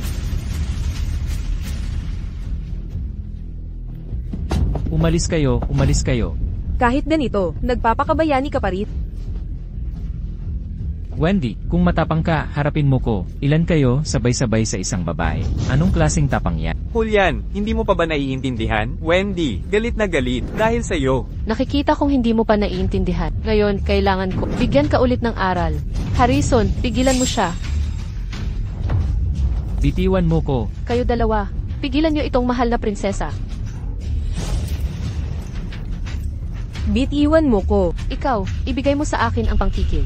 Umalis kayo, umalis kayo. Kahit ganito, nagpapakabayani ka pa rin. Wendy, kung matapang ka, harapin mo ko. Ilan kayo, sabay-sabay sa isang babae? Anong klaseng tapang yan? Julian, hindi mo pa ba naiintindihan? Wendy, galit na galit, dahil sa'yo. Nakikita kong hindi mo pa naiintindihan. Ngayon, kailangan ko. Bigyan ka ulit ng aral. Harrison, pigilan mo siya. Bitiwan mo ko. Kayo dalawa, pigilan niyo itong mahal na prinsesa. Bitiwan mo ko. Ikaw, ibigay mo sa akin ang pangkikil.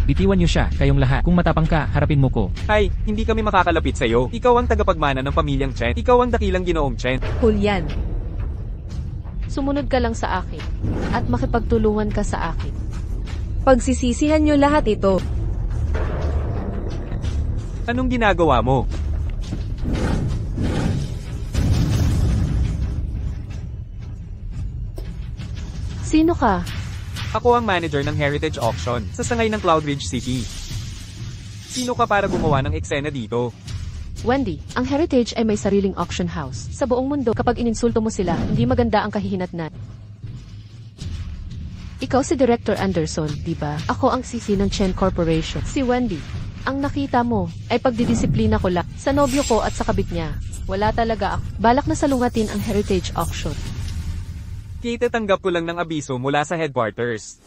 Bitiwan niyo siya, kayong lahat. Kung matapang ka, harapin mo ko. Hay, hindi kami makakalapit sa'yo. Ikaw ang tagapagmana ng pamilyang Chen. Ikaw ang dakilang ginoong Chen. Julian. Sumunod ka lang sa akin. At makipagtulungan ka sa akin. Pagsisisihan niyo lahat ito. Anong ginagawa mo? Sino ka? Ako ang manager ng Heritage Auction, sa sangay ng Cloudridge City. Sino ka para gumawa ng eksena dito? Wendy, ang Heritage ay may sariling auction house. Sa buong mundo, kapag ininsulto mo sila, hindi maganda ang kahihinatnan. Ikaw si Director Anderson, di ba? Ako ang sisi ng Chen Corporation. Si Wendy. Ang nakita mo ay pagdidisiplina ko lang sa nobyo ko at sa kabit niya. Wala talaga ako. Balak na salungatin ang Heritage Auction. Kitatanggap ko lang ng abiso mula sa headquarters.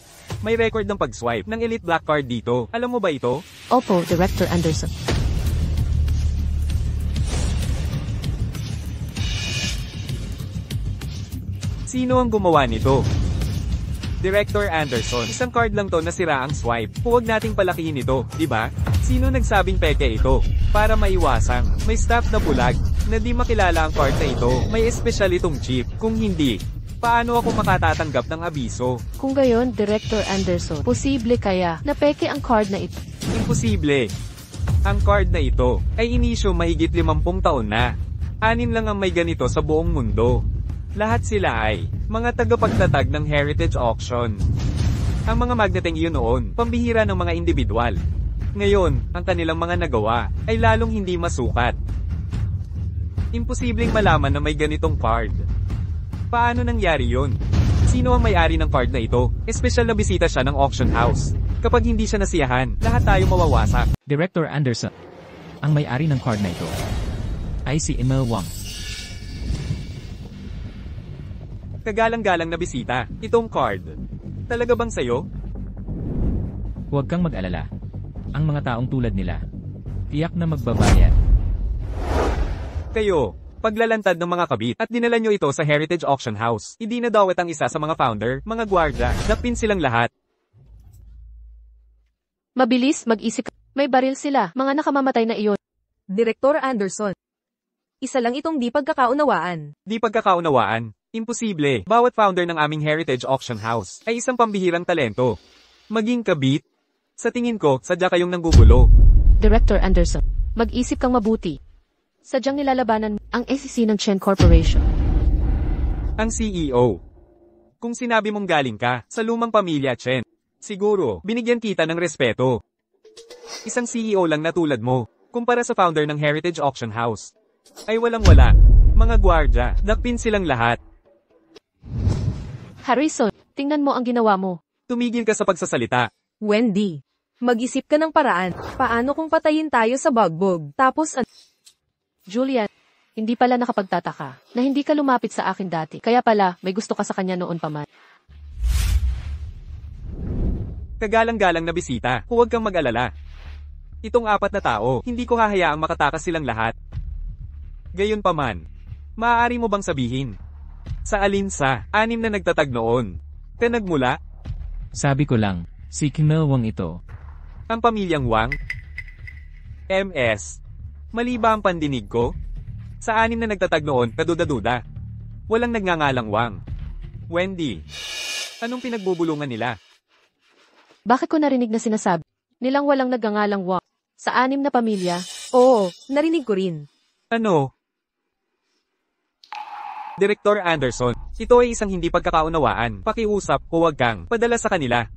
May record ng pag-swipe ng Elite Black Card dito. Alam mo ba ito? Opo, Director Anderson. Sino ang gumawa nito? Director Anderson, isang card lang to na sira ang swipe. Huwag nating palakihin ito, di ba? Sino nagsabing peke ito? Para maiwasang, may staff na bulag, na di makilala ang card na ito. May espesyal itong chip. Kung hindi, paano ako makatatanggap ng abiso? Kung gayon, Director Anderson, posible kaya na peke ang card na ito? Imposible. Ang card na ito ay inisyo mahigit 50 taon na. 6 lang ang may ganito sa buong mundo. Lahat sila ay mga tagapagtatag ng heritage auction. Ang mga magneteng iyon noon, pambihira ng mga individual. Ngayon, ang kanilang mga nagawa ay lalong hindi masukat. Imposibleng malaman na may ganitong card. Paano nangyari yun? Sino ang may-ari ng card na ito? Espesyal na bisita siya ng auction house. Kapag hindi siya nasiyahan, lahat tayo mawawasak. Director Anderson. Ang may-ari ng card na ito ay si Emil Wang. Kagalang-galang na bisita, itong card. Talaga bang sayo? Huwag kang mag-alala. Ang mga taong tulad nila, tiyak na magbabayad. Kayo, paglalantad ng mga kabit at dinala nyo ito sa Heritage Auction House. Hindi na dawat ang isa sa mga founder, mga gwardya, napin silang lahat. Mabilis, mag-isip. May baril sila, mga nakamamatay na iyon. Direktor Anderson. Isa lang itong di pagkakaunawaan. Di pagkakaunawaan. Imposible. Bawat founder ng aming Heritage Auction House ay isang pambihirang talento. Maging kabit. Sa tingin ko, sadya kayong nanggugulo. Director Anderson, mag-isip kang mabuti. Sadyang nilalabanan ang SEC ng Chen Corporation. Ang CEO. Kung sinabi mong galing ka sa lumang pamilya Chen, siguro, binigyan kita ng respeto. Isang CEO lang na tulad mo, kumpara sa founder ng Heritage Auction House, ay walang-wala. Mga gwardya, dakpin silang lahat. Harrison, tingnan mo ang ginawa mo. Tumigil ka sa pagsasalita. Wendy. Mag-isip ka ng paraan. Paano kung patayin tayo sa bugbog? Tapos Julian, hindi pala nakapagtataka na hindi ka lumapit sa akin dati. Kaya pala, may gusto ka sa kanya noon pa man. Kagalang-galang na bisita, huwag kang mag-alala. Itong 4 na tao, hindi ko hahayaang makatakas silang lahat. Gayunpaman, maaari mo bang sabihin? Sa alin sa 6 na nagtatag noon? Ka nagmula? Sabi ko lang, si Emil Wang ito. Ang pamilyang Wang? MS. Mali ba ang pandinig ko? Sa 6 na nagtatag noon, kaduda-duda. Walang nagngangalang Wang. Wendy. Anong pinagbubulungan nila? Bakit ko narinig na sinasabi nilang walang nagngangalang Wang? Sa 6 na pamilya? oo, narinig ko rin. Ano? Director Anderson, ito ay isang hindi pagkakaunawaan. Pakiusap, huwag kang padala sa kanila.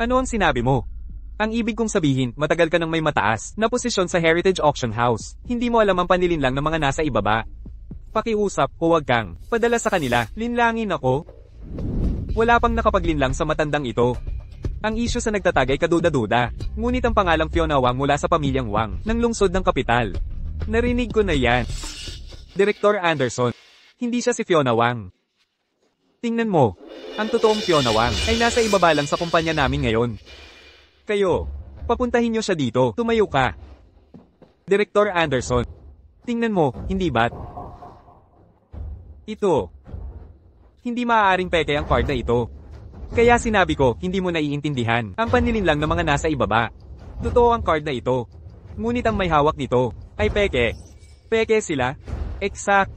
Ano ang sinabi mo? Ang ibig kong sabihin, matagal ka nang may mataas na posisyon sa Heritage Auction House. Hindi mo alam ang panlilinlang ng mga nasa ibaba. Pakiusap, huwag kang padala sa kanila. Linlangin ako? Wala pang nakapaglinlang sa matandang ito. Ang isyu sa nagtatag ay kaduda-duda. Ngunit ang pangalang Fiona Wang mula sa pamilyang Wang ng lungsod ng kapital. Narinig ko na yan. Director Anderson, hindi siya si Fiona Wang. Tingnan mo, ang totoong Fiona Wang ay nasa ibaba lang sa kumpanya namin ngayon. Kayo, papuntahin niyo siya dito, tumayo ka. Director Anderson, tingnan mo, hindi ba't? Ito. Hindi maaaring peke ang card na ito. Kaya sinabi ko, hindi mo naiintindihan ang panlilinlang ng mga nasa ibaba. Totoo ang card na ito. Ngunit ang may hawak nito ay peke. Peke sila? Exact.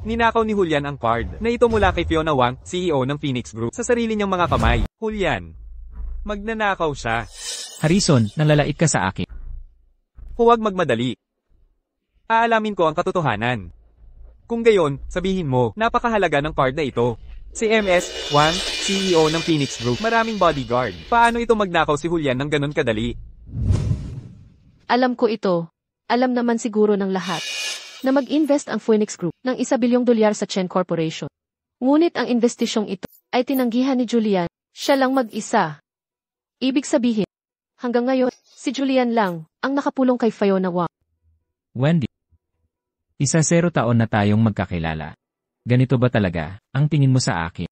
Ninakaw ni Julian ang card na ito mula kay Fiona Wang, CEO ng Phoenix Group, sa sarili niyang mga kamay. Julian, magnanakaw siya. Harrison, nalalait ka sa akin. Huwag magmadali. Aalamin ko ang katotohanan. Kung gayon, sabihin mo, napakahalaga ng card na ito. Si MS Wang, CEO ng Phoenix Group, maraming bodyguard. Paano ito magnakaw si Julian ng ganon kadali? Alam ko ito. Alam naman siguro ng lahat na mag-invest ang Phoenix Group ng $1 bilyong sa Chen Corporation. Ngunit ang investisyong ito ay tinanggihan ni Julian. Siya lang mag-isa. Ibig sabihin, hanggang ngayon, si Julian lang ang nakapulong kay Fiona Wang. Wendy. 0 taon na tayong magkakilala. Ganito ba talaga ang tingin mo sa akin?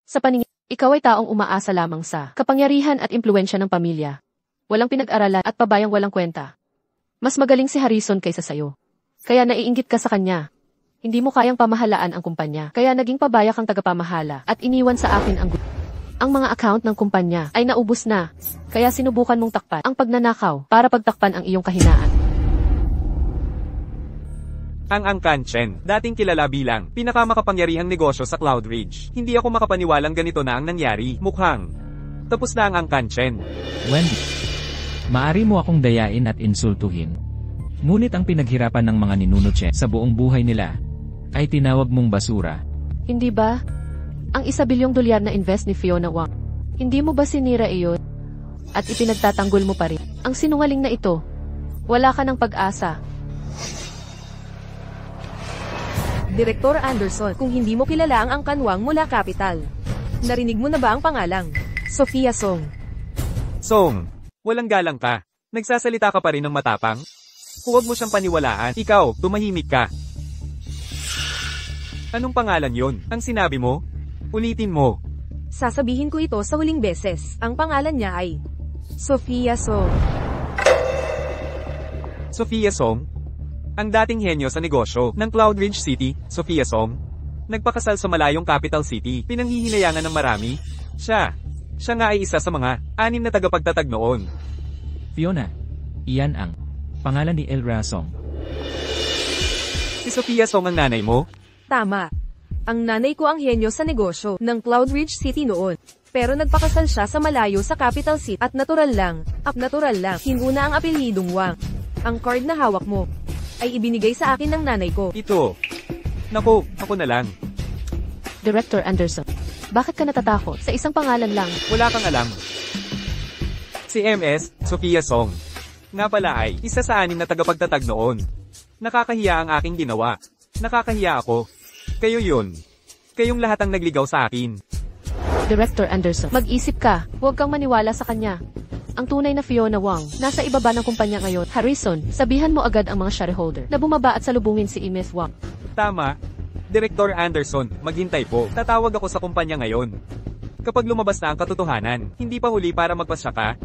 Sa paningin, ikaw ay taong umaasa lamang sa kapangyarihan at impluensya ng pamilya. Walang pinag-aralan at pabayang walang kwenta. Mas magaling si Harrison kaysa sayo. Kaya naiinggit ka sa kanya. Hindi mo kayang pamahalaan ang kumpanya, kaya naging pabaya kang tagapamahala at iniwan sa akin ang gusto. Ang mga account ng kumpanya ay naubos na, kaya sinubukan mong takpan ang pagnanakaw para pagtakpan ang iyong kahinaan. Ang Angkan Chen, dating kilala bilang pinakamakapangyarihang negosyo sa Cloud Ridge. Hindi ako makapaniwalang ganito na ang nangyari. Mukhang tapos na ang Angkan Chen. Wendy. Maari mo akong dayain at insultuhin. Ngunit ang pinaghirapan ng mga ninuno Chen sa buong buhay nila ay tinawag mong basura. Hindi ba? Ang $1 bilyong na invest ni Fiona Wang. Hindi mo ba sinira iyon? At ipinagtatanggol mo pa rin. Ang sinungaling na ito. Wala ka ng pag-asa. Direktor Anderson, kung hindi mo kilala ang Kanwang mula Capital. Narinig mo na ba ang pangalang? Sophia Song. Song, walang galang ka. Nagsasalita ka pa rin ng matapang? Huwag mo siyang paniwalaan. Ikaw, tumahimik ka. Anong pangalan yon? Ang sinabi mo? Ulitin mo. Sasabihin ko ito sa huling beses. Ang pangalan niya ay Sophia Song. Sophia Song? Ang dating henyo sa negosyo ng Cloudridge City, Sophia Song. Nagpakasal sa malayong capital city, pinanghihinayangan ng marami. Siya nga ay isa sa mga 6 na tagapagtatag noon. Fiona, iyan ang pangalan ni Elra Song. Si Sophia Song ang nanay mo? Tama. Ang nanay ko ang henyo sa negosyo ng Cloudridge City noon. Pero nagpakasal siya sa malayo sa capital city at natural lang, hinuna ang apelyidong Wang. Ang card na hawak mo ay ibinigay sa akin ng nanay ko. Ito. Naku, ako na lang. Director Anderson, bakit ka natatakot? Sa isang pangalan lang. Wala kang alam. Si MS, Sophia Song. Nga pala ay isa sa 6 na tagapagtatag noon. Nakakahiya ang aking ginawa. Nakakahiya ako. Kayo yun. Kayong lahat ang nagligaw sa akin. Director Anderson, mag-isip ka. Huwag kang maniwala sa kanya. Ang tunay na Fiona Wang, nasa ibaba ng kumpanya ngayon. Harrison, sabihan mo agad ang mga shareholder na bumaba at salubungin si Ms. Wang. Tama. Director Anderson, maghintay po. Tatawag ako sa kumpanya ngayon. Kapag lumabas na ang katotohanan, hindi pa huli para magpasya ka?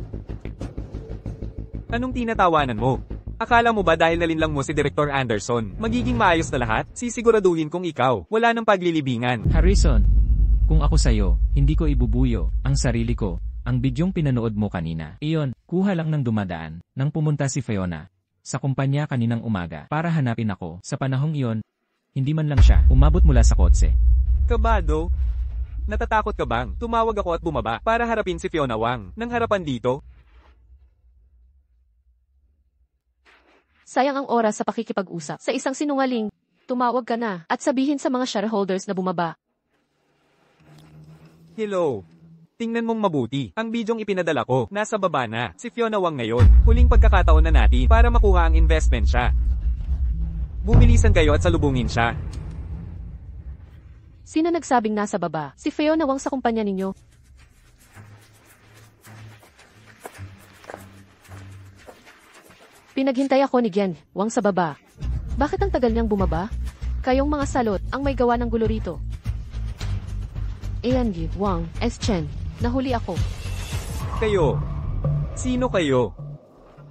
Anong tinatawanan mo? Akala mo ba dahil nalinlang mo si Director Anderson, magiging maayos na lahat? Sisiguraduhin kong ikaw, wala ng paglilibingan. Harrison, kung ako sa'yo, hindi ko ibubuyo ang sarili ko. Ang bidyong pinanood mo kanina, iyon, kuha lang ng dumadaan, nang pumunta si Fiona sa kumpanya kaninang umaga para hanapin ako. Sa panahong iyon, hindi man lang siya umabot mula sa kotse. Kabado? Natatakot ka bang tumawag ako at bumaba para harapin si Fiona Wang nang harapan dito? Sayang ang oras sa pakikipag-usap. Sa isang sinungaling, tumawag ka na at sabihin sa mga shareholders na bumaba. Hello. Tingnan mong mabuti. Ang bidyong ipinadala ko, nasa baba na. Si Fiona Wang ngayon. Huling pagkakataon na natin para makuha ang investment siya. Bumilisan kayo at salubungin siya. Sino nagsabing nasa baba? Si Fiona Wang sa kumpanya ninyo. Pinaghintay ako ni Gen Wang sa baba. Bakit ang tagal niyang bumaba? Kayong mga salot ang may gawa ng gulo rito. Ian Gi Wang, S. Chen. Nahuli ako. Kayo. Sino kayo?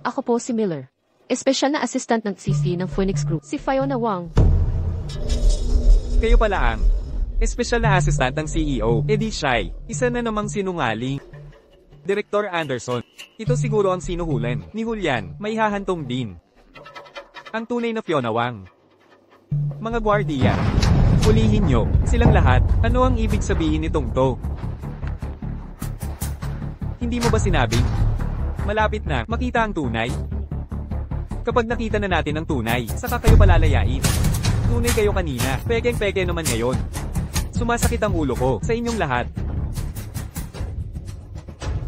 Ako po si Miller. Espesyal na assistant ng CC ng Phoenix Group. Si Fiona Wang. Kayo pala ang espesyal na assistant ng CEO, Eddie Shai. Isa na namang sinungaling. Director Anderson. Ito siguro ang sinuhulan ni Julian. May hahantong din. Ang tunay na Fiona Wang. Mga gwardiya. Hulihin nyo, silang lahat. Ano ang ibig sabihin nitong to? Hindi mo ba sinabing malapit na makita ang tunay? Kapag nakita na natin ang tunay, saka kayo palalayain. Tunay kayo kanina, pekeng-peke naman ngayon. Sumasakit ang ulo ko sa inyong lahat.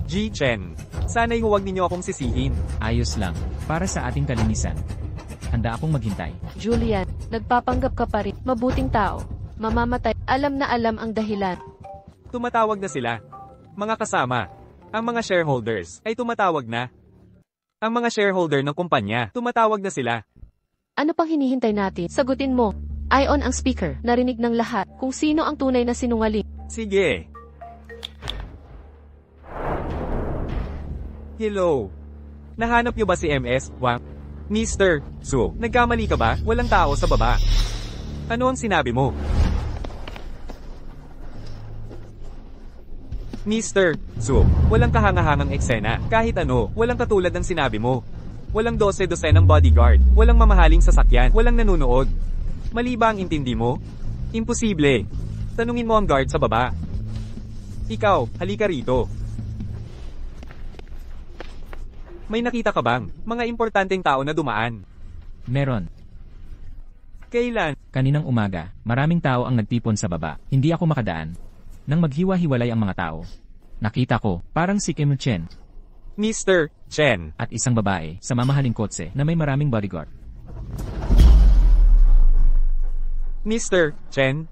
G. Chen, sana'y huwag ninyo akong sisihin. Ayos lang, para sa ating kalinisan. Handa akong maghintay. Julian, nagpapanggap ka pa rin. Mabuting tao. Mamamatay. Alam na alam ang dahilan. Tumatawag na sila. Mga kasama. Ang mga shareholders ay tumatawag na. Ang mga shareholder ng kumpanya, tumatawag na sila. Ano pang hinihintay natin? Sagutin mo. I-on ang speaker. Narinig ng lahat kung sino ang tunay na sinungaling. Sige. Hello. Nahanap niyo ba si MS Wang? Mr. Zhu, nagkamali ka ba? Walang tao sa baba. Ano ang sinabi mo? Mr. Zhu, walang kahangahangang eksena. Kahit ano, walang katulad ng sinabi mo. Walang 12 ng bodyguard. Walang mamahaling sasakyan. Walang nanunood. Mali ba ang intindi mo? Imposible. Tanungin mo ang guard sa baba. Ikaw, halika rito. May nakita ka bang mga importanteng tao na dumaan? Meron. Kailan? Kaninang umaga, maraming tao ang nagtipon sa baba. Hindi ako makadaan. Nang maghiwa-hiwalay ang mga tao, nakita ko, parang si Kim Chen Mr. Chen. at isang babae sa mamahaling kotse na may maraming bodyguard. Mr. Chen?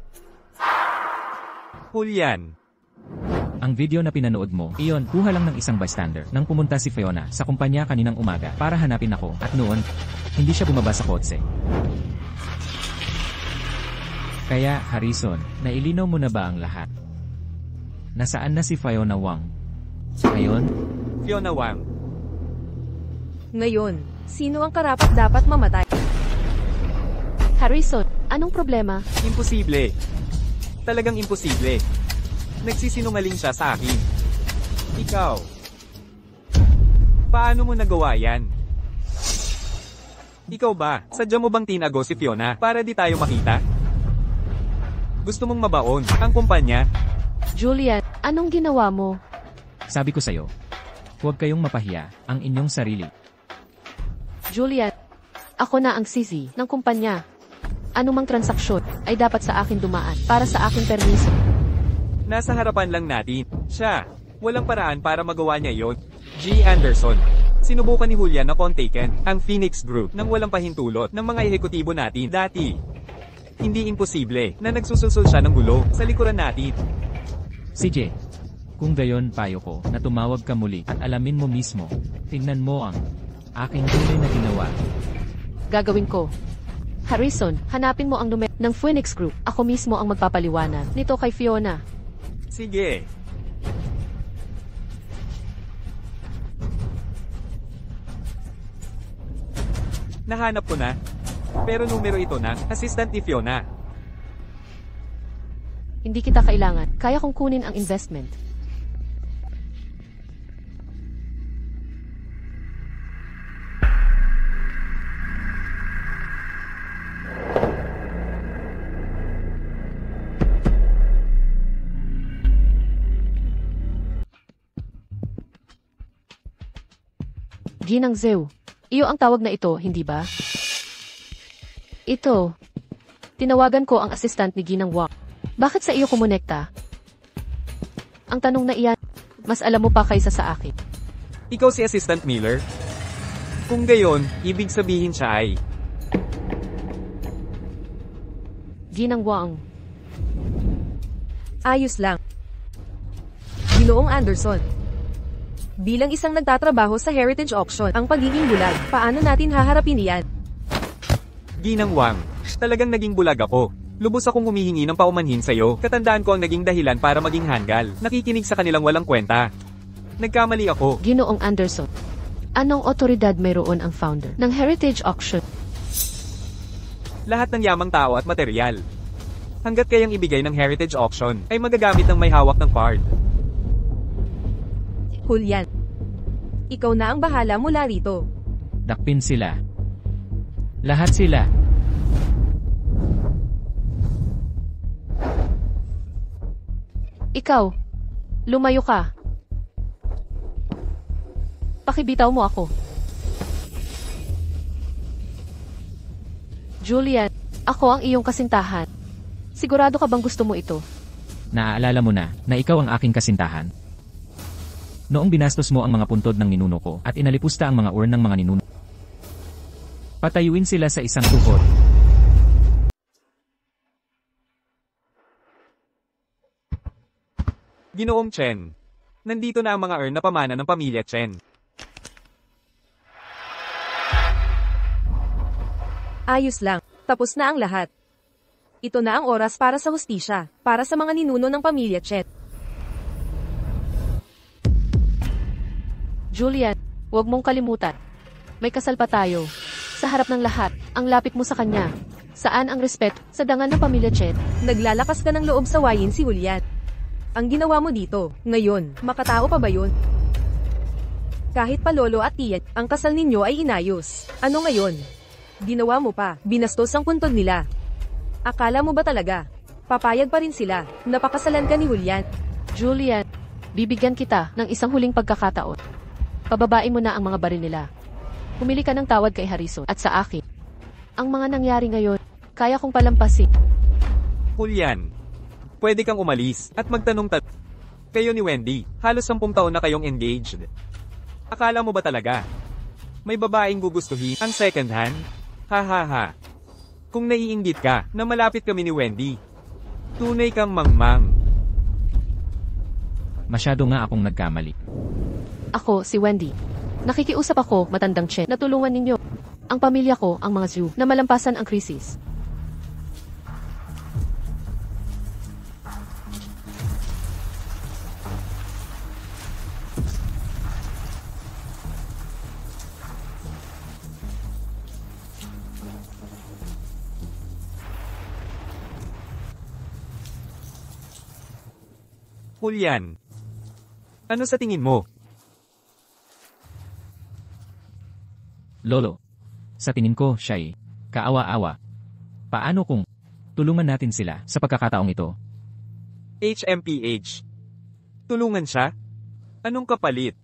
Julian. Ang video na pinanood mo, iyon, kuha lang ng isang bystander nang pumunta si Fiona sa kumpanya kaninang umaga para hanapin ako at noon, hindi siya bumaba sa kotse. Kaya, Harrison, nailinaw mo na ba ang lahat? Nasaan na si Fiona Wang? Ngayon, Fiona Wang. Ngayon, sino ang karapat-dapat mamatay? Harrison, anong problema? Imposible. Talagang imposible. Nagsisinungaling siya sa akin. Ikaw. Paano mo nagawa yan? Ikaw ba, sadya mo bang tinago si Fiona para di tayo makita? Gusto mong mabaon ang kumpanya? Julian, anong ginawa mo? sabi ko sa'yo, huwag kayong mapahiya ang inyong sarili. Julian, ako na ang sisi ng kumpanya. Anumang transaksyon ay dapat sa akin dumaan para sa aking permiso. Nasa harapan lang natin. Siya. Walang paraan para magawa niya yon. G. Anderson. Sinubukan ni Julian na kontaken ang Phoenix Group nang walang pahintulot ng mga ehekutibo natin dati. Hindi imposible na nagsusulsul siya ng gulo sa likuran natin. CJ, kung gayon payo ko na tumawag ka muli at alamin mo mismo, tingnan mo ang aking tunay na ginawa. Gagawin ko. Harrison, hanapin mo ang numero ng Phoenix Group. Ako mismo ang magpapaliwanag nito kay Fiona. Sige. Nahanap ko na. Pero numero ito ng assistant ni Fiona. Hindi kita kailangan. Kaya kong kunin ang investment. Ginang Zhou. Iyo ang tawag na ito, hindi ba? Ito. Tinawagan ko ang assistant ni Ginang Wang. Bakit sa iyo kumonekta? Ang tanong na iyan, mas alam mo pa kaysa sa akin. Ikaw si Assistant Miller? Kung gayon, ibig sabihin siya ay... Ginang Wang. Ayos lang. Ginoong Anderson. Bilang isang nagtatrabaho sa Heritage Auction, ang pagiging bulag, paano natin haharapin iyan? Ginang Wang, talagang naging bulag ako. Lubos akong humihingi ng paumanhin sa'yo. Katandaan ko ang naging dahilan para maging hanggal. Nakikinig sa kanilang walang kwenta. Nagkamali ako. Ginoong Anderson. Anong otoridad mayroon ang founder ng Heritage Auction? Lahat ng yamang tao at material. Hanggat kayang ibigay ng Heritage Auction, ay magagamit ng may hawak ng card. Julian. Ikaw na ang bahala mula rito. Dakpin sila. Lahat sila. Ikaw. Lumayo ka. Pakibitaw mo ako. Julian, ako ang iyong kasintahan. Sigurado ka bang gusto mo ito? Naaalala mo na ikaw ang aking kasintahan. Noong binastos mo ang mga puntod ng ninuno ko at inalipusta ang mga urn ng mga ninuno. Patayuin sila sa isang tuhod. Ginoong Chen. Nandito na ang mga urn na pamana ng pamilya Chen. Ayos lang. Tapos na ang lahat. Ito na ang oras para sa hustisya, para sa mga ninuno ng pamilya Chen. Julian, huwag mong kalimutan. May kasal pa tayo. Sa harap ng lahat, ang lapit mo sa kanya. Saan ang respeto sa dangan ng pamilya Chen? Naglalakas ka ng loob sawayin si Julian. Ang ginawa mo dito, ngayon, makatao pa ba yun? Kahit pa lolo at tiyan, ang kasal ninyo ay inayos. Ano ngayon? Ginawa mo pa, binastos ang puntod nila. Akala mo ba talaga? Papayag pa rin sila, napakasalan ka ni Julian. Julian, bibigyan kita ng isang huling pagkakataon. Pababain mo na ang mga baril nila. Pumili ka ng tawad kay Harrison at sa akin. Ang mga nangyari ngayon, kaya kong palampasin. Julian, pwede kang umalis at magtanong kayo ni Wendy, halos 10 taon na kayong engaged. Akala mo ba talaga? May babaeng gugustuhin ang second hand? Ha ha ha. Kung naiinggit ka na malapit kami ni Wendy, tunay kang mangmang. Masyado nga akong nagkamali. Ako, si Wendy. Nakikiusap ako, matandang Chen, na tulungan ninyo. Ang pamilya ko, ang mga Zhu, na malampasan ang krisis. Julian, ano sa tingin mo? Lolo, sa tingin ko, siya'y kaawa-awa. Paano kung tulungan natin sila sa pagkakataong ito? HMPH. Tulungan siya? Anong kapalit?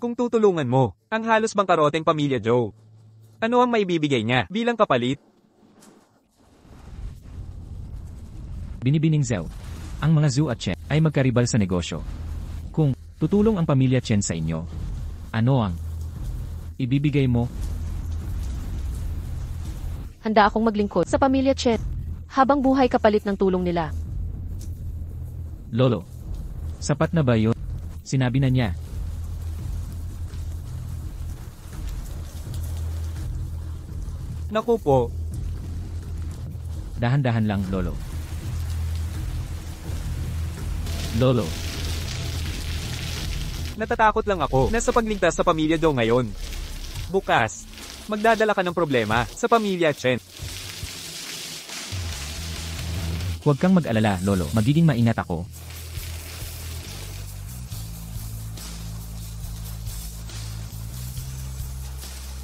Kung tutulungan mo, ang halos bangkaroteng pamilya Joe, ano ang maibibigay niya bilang kapalit? Binibining Zhao, ang mga Zhu at Chen ay magkaribal sa negosyo. Kung tutulong ang pamilya Chen sa inyo, ano ang ibibigay mo? Handa akong maglingkod sa pamilya Chen habang buhay kapalit ng tulong nila. Lolo, sapat na ba yun? Sinabi na niya. Naku po, Dahan-dahan lang, Lolo. Lolo, natatakot lang ako na sa pagligtas sa pamilya Joe ngayon. Bukas, magdadala ka ng problema sa pamilya Chen. huwag kang mag-alala, Lolo. Magiging maingat ako.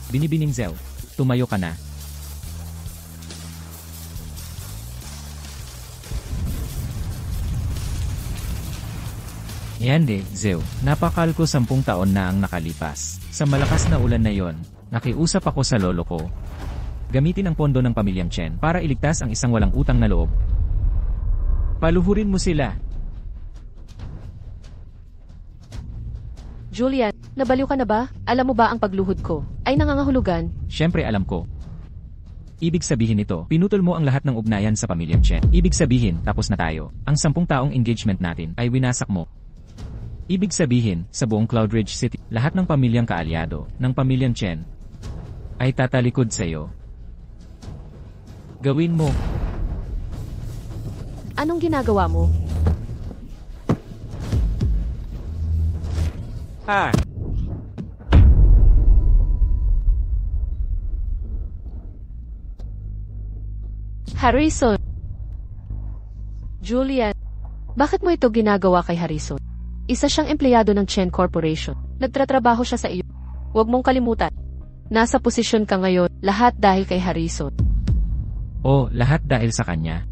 Binibining Zhao, tumayo ka na. Yande, Zhao, napakal ko 10 taon na ang nakalipas. Sa malakas na ulan na yon, nakiusap ako sa lolo ko. Gamitin ang pondo ng pamilyang Chen para iligtas ang isang walang utang na loob. Paluhurin mo sila. Julian, nabaliw ka na ba? Alam mo ba ang pagluhod ko ay nangangahulugan? Siyempre alam ko. Ibig sabihin nito, pinutol mo ang lahat ng ugnayan sa pamilyang Chen. Ibig sabihin, tapos na tayo. Ang 10 taong engagement natin ay winasak mo. Ibig sabihin, sa buong Cloudridge City, lahat ng pamilyang kaalyado ng pamilyang Chen ay tatalikod sa iyo. Gawin mo. Anong ginagawa mo? Ha? Harrison. Julian, bakit mo ito ginagawa kay Harrison? Isa siyang empleyado ng Chen Corporation. Nagtratrabaho siya sa iyo. Huwag mong kalimutan. Nasa posisyon ka ngayon, lahat dahil kay Harrison. O, lahat dahil sa kanya.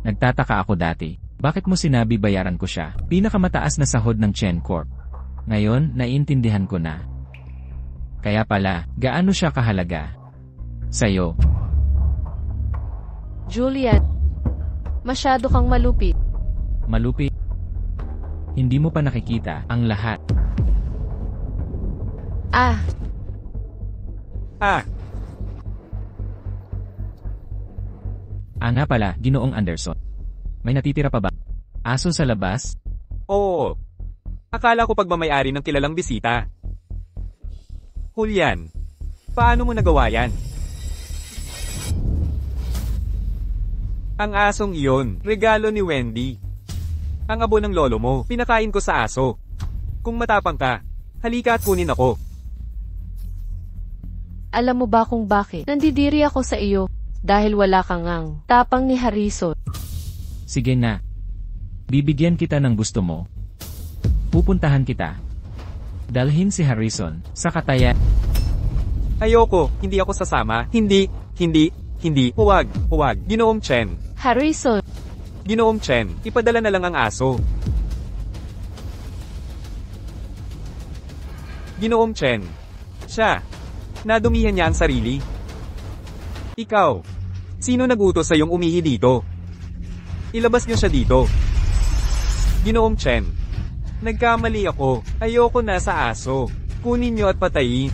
Nagtataka ako dati. Bakit mo sinabi bayaran ko siya? Pinakamataas na sahod ng Chen Corp. Ngayon, naiintindihan ko na. Kaya pala, gaano siya kahalaga sa'yo? Julian, masyado kang malupit. Malupit. Hindi mo pa nakikita ang lahat. Ah, Ah, nga pala, Ginoong Anderson. May natitira pa ba? Aso sa labas? oo. Akala ko pagmamayari ng kilalang bisita. Julian, paano mo nagawa yan? Ang asong iyon, regalo ni Wendy. Ang abo ng lolo mo, pinakain ko sa aso. Kung matapang ka, halika at kunin ako. alam mo ba kung bakit? Nandidiri ako sa iyo dahil wala kang ang tapang ni Harrison. Sige na. Bibigyan kita ng gusto mo. Pupuntahan kita. Dalhin si Harrison sa kataya. Ayoko, hindi ako sasama. Hindi. Huwag. Ginoong Chen. Harrison, Ginoong Chen, ipadala na lang ang aso. Ginoong Chen. Siya. Nadumihan niya ang sarili. Ikaw. Sino nagutos sa iyong umihi dito? Ilabas niyo siya dito. Ginoong Chen. Nagkamali ako. Ayoko na sa aso. Kunin niyo at patayin.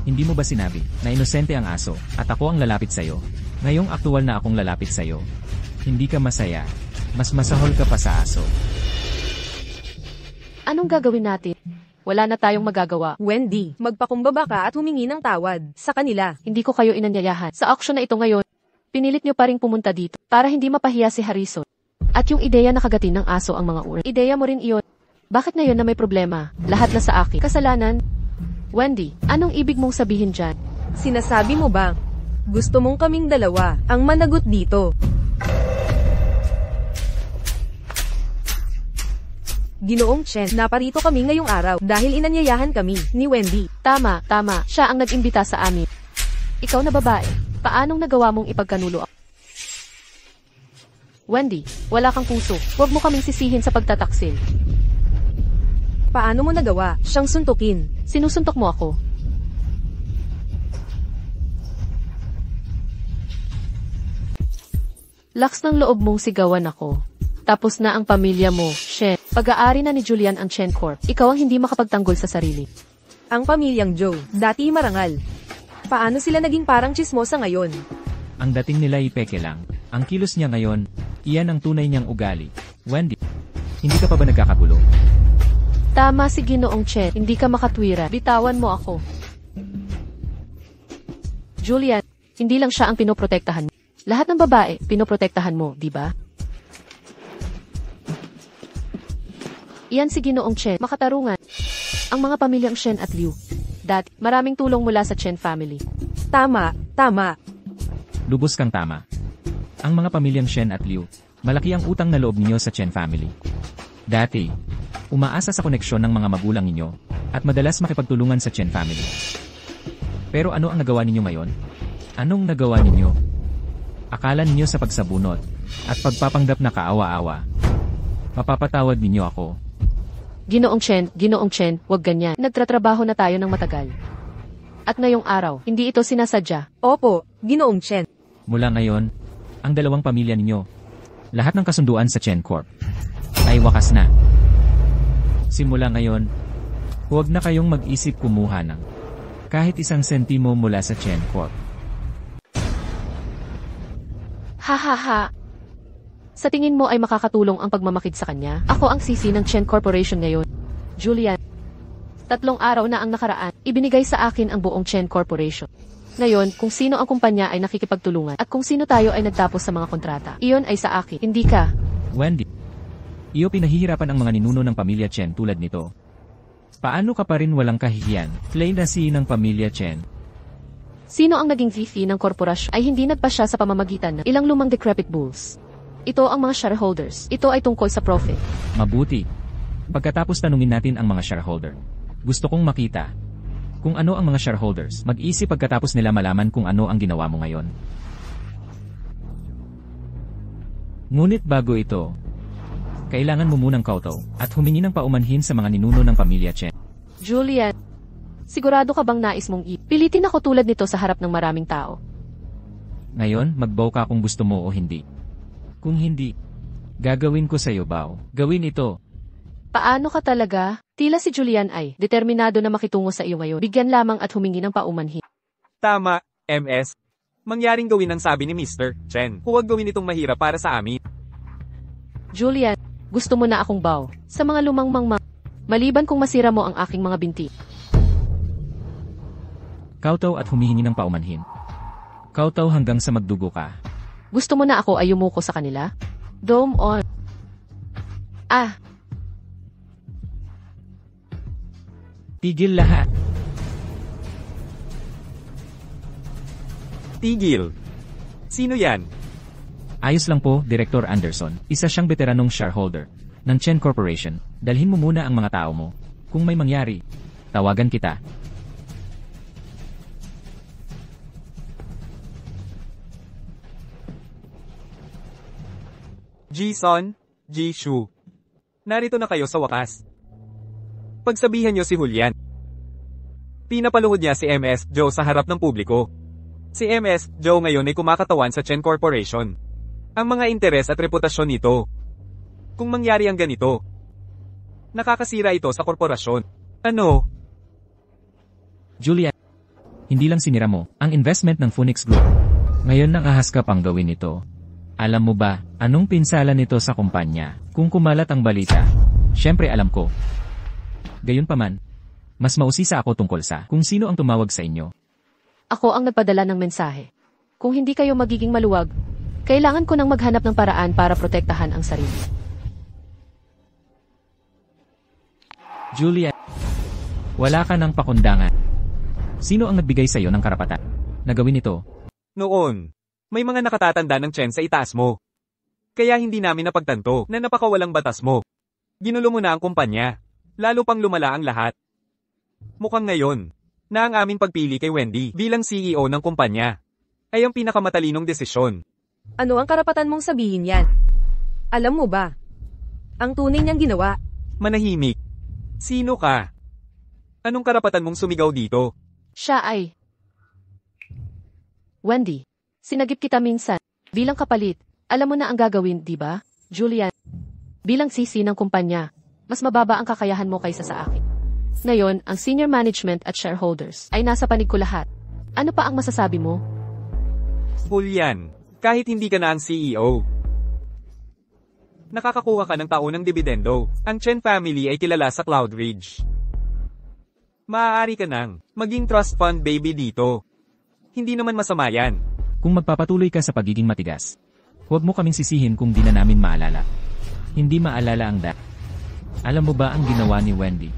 Hindi mo ba sinabi na inosente ang aso at ako ang lalapit sa'yo? Ngayong aktual na akong lalapit sa'yo. Hindi ka masaya. Mas masahol ka pa sa aso. Anong gagawin natin? Wala na tayong magagawa. Wendy, magpakumbaba ka at humingi ng tawad sa kanila. Hindi ko kayo inanyayahan. Sa auction na ito ngayon, pinilit niyo pa ring pumunta dito para hindi mapahiya si Harrison. At yung ideya na kagatin ng aso ang mga uran. Ideya mo rin iyon. Bakit ngayon na may problema? Lahat na sa akin. Kasalanan? Wendy, anong ibig mong sabihin dyan? Sinasabi mo ba? Gusto mong kaming dalawa ang managot dito. Ginoong Chen, naparito kami ngayong araw dahil inanyayahan kami ni Wendy. Tama. Siya ang nag-imbita sa amin. Ikaw na babae, paanong nagawa mong ipagkanulo? Wendy, wala kang puso. Huwag mo kaming sisihin sa pagtataksil. Paano mo nagawa siyang suntukin? Sinusuntok mo ako. Laks ng loob mong sigawan ako. Tapos na ang pamilya mo, Shen. Pag-aari na ni Julian ang Chen Corp. Ikaw ang hindi makapagtanggol sa sarili. Ang pamilyang Joe, dati marangal. Paano sila naging parang chismosa ngayon? Ang dating nila ipeke lang. Ang kilos niya ngayon, iyan ang tunay niyang ugali. Wendy, hindi ka pa ba nagkakagulo? Tama si Ginoong Chen, hindi ka makatwira. Bitawan mo ako. Julian, hindi lang siya ang pinoprotektahan mo. Lahat ng babae, pinoprotektahan mo, di ba? Iyan si Ginoong Chen, makatarungan. Ang mga pamilyang Shen at Liu. Dati, maraming tulong mula sa Chen family. Tama. Lubos kang tama. Ang mga pamilyang Shen at Liu, malaki ang utang na loob ninyo sa Chen family. Dati, umaasa sa koneksyon ng mga magulang ninyo, at madalas makipagtulungan sa Chen family. Pero ano ang nagawa ninyo ngayon? Anong nagawa ninyo? Akala ninyo sa pagsabunot, at pagpapanggap na kaawa-awa. Mapapatawad ninyo ako. Ginoong Chen, wag ganyan. Nagtratrabaho na tayo ng matagal. At ngayong araw, hindi ito sinasadya. Opo, Ginoong Chen. Mula ngayon, ang dalawang pamilya ninyo, lahat ng kasunduan sa Chen Corp, ay wakas na. Simula ngayon, huwag na kayong mag-isip kumuha ng kahit isang sentimo mula sa Chen Corp. Ha. Sa tingin mo ay makakatulong ang pagmamakid sa kanya? Ako ang sisi ng Chen Corporation ngayon. Julian, 3 araw na ang nakaraan, ibinigay sa akin ang buong Chen Corporation. Ngayon, kung sino ang kumpanya ay nakikipagtulungan at kung sino tayo ay nagtapos sa mga kontrata, iyon ay sa akin, hindi ka. Wendy, iyo pinahihirapan ang mga ninuno ng pamilya Chen tulad nito. Paano ka pa rin walang kahihiyan? Play na si ng pamilya Chen. Sino ang naging VP ng korporasyon ay hindi nagpasya sa pamamagitan ng ilang lumang decrepit bulls. Ito ang mga shareholders. Ito ay tungkol sa profit. Mabuti. Pagkatapos tanungin natin ang mga shareholder. Gusto kong makita kung ano ang mga shareholders. Mag-isip pagkatapos nila malaman kung ano ang ginawa mo ngayon. Ngunit bago ito, kailangan mo munang kauto at humingi ng paumanhin sa mga ninuno ng pamilya Chen. Julian, sigurado ka bang nais mong pilitin ako tulad nito sa harap ng maraming tao? Ngayon, magbow ka kung gusto mo o hindi. Kung hindi, gagawin ko sa'yo bow. Gawin ito. Paano ka talaga? Tila si Julian ay determinado na makitungo sa iyo ngayon. Bigyan lamang at humingi ng paumanhin. Tama, MS. Mangyaring gawin ang sabi ni Mr. Chen. Huwag gawin itong mahirap para sa amin. Julian, gusto mo na akong bow. Sa mga lumang maliban kung masira mo ang aking mga binti. Kautaw at humihingi ng paumanhin. Kautaw hanggang sa magdugo ka. Gusto mo na ako ay yumuko sa kanila? Dome on. Tigil lahat. Tigil. Sino yan? Ayos lang po, Director Anderson. Isa siyang veteranong shareholder ng Chen Corporation. Dalhin mo muna ang mga tao mo. Kung may mangyari, tawagan kita. Ji-Son, Ji-Shu. Narito na kayo sa wakas. Pagsabihan niyo si Julian. Pinapaluhod niya si MS Joe sa harap ng publiko. Si MS Joe ngayon ay kumakatawan sa Chen Corporation. Ang mga interes at reputasyon nito. Kung mangyari ang ganito, nakakasira ito sa korporasyon. Ano? Julian, hindi lang sinira mo ang investment ng Phoenix Group. Ngayon nang ahas ka pang gawin ito. Alam mo ba, anong pinsala nito sa kumpanya? Kung kumalat ang balita, syempre alam ko. Gayunpaman, mas mausisa ako tungkol sa kung sino ang tumawag sa inyo. Ako ang nagpadala ng mensahe. Kung hindi kayo magiging maluwag, kailangan ko nang maghanap ng paraan para protektahan ang sarili. Julian, wala ka ng pakundangan. Sino ang nagbigay sa iyo ng karapatan na gawin ito? Noon, may mga nakatatanda ng Chen sa itaas mo. Kaya hindi namin napagtanto na napakawalang batas mo. Ginulo mo na ang kumpanya. Lalo pang lumala ang lahat. Mukhang ngayon, na ang aming pagpili kay Wendy bilang CEO ng kumpanya ay ang pinakamatalinong desisyon. Ano ang karapatan mong sabihin yan? Alam mo ba? Ang tunay niyang ginawa. Manahimik. Sino ka? Anong karapatan mong sumigaw dito? Siya ay... Wendy, sinagip kita minsan. Bilang kapalit, alam mo na ang gagawin, di ba? Julian, bilang CC ng kumpanya, mas mababa ang kakayahan mo kaysa sa akin. Ngayon, ang senior management at shareholders ay nasa panig ko lahat. Ano pa ang masasabi mo? Julian, kahit hindi ka na ang CEO, nakakakuha ka ng taunang dibidendo. Ang Chen family ay kilala sa Cloud Ridge. Maaari ka nang maging trust fund baby dito. Hindi naman masama yan. Kung magpapatuloy ka sa pagiging matigas, huwag mo kaming sisihin kung di na namin maalala. Hindi maalala ang Alam mo ba ang ginawa ni Wendy?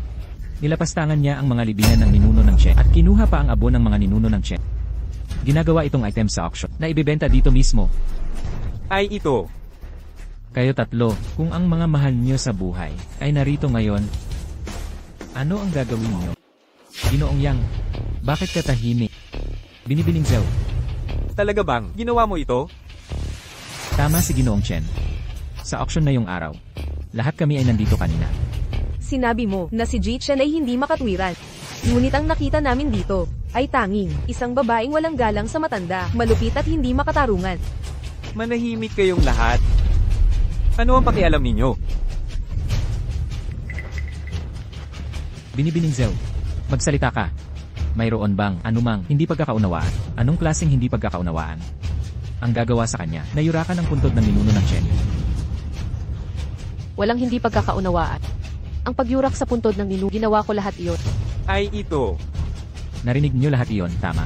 Nilapastangan niya ang mga libingan ng ninuno ng Chen at kinuha pa ang abo ng mga ninuno ng Chen. Ginagawa itong item sa auction na ibebenta dito mismo. Ay ito. Kayo tatlo, kung ang mga mahal niyo sa buhay ay narito ngayon, ano ang gagawin niyo? Ginoong Yang, bakit ka tahimik? Binibining Zhao. Talaga bang ginawa mo ito? Tama si Ginoong Chen. Sa auction na yung araw, lahat kami ay nandito kanina. Sinabi mo na si Ji Chen ay hindi makatwiran. Ngunit ang nakita namin dito ay tanging isang babaeng walang galang sa matanda, malupit at hindi makatarungan. Manahimik kayong lahat. Ano ang pakialam ninyo? Binibining Zhao, magsalita ka. Mayroon bang anumang hindi pagkakaunawaan? Anong klaseng hindi pagkakaunawaan ang gagawa sa kanya na yurakan ang puntod ng ninuno ng Chen? Walang hindi pagkakaunawaan. Ang pagyurak sa puntod ng ninuno, ginawa ko lahat iyon. Ay ito. Narinig niyo lahat iyon, tama?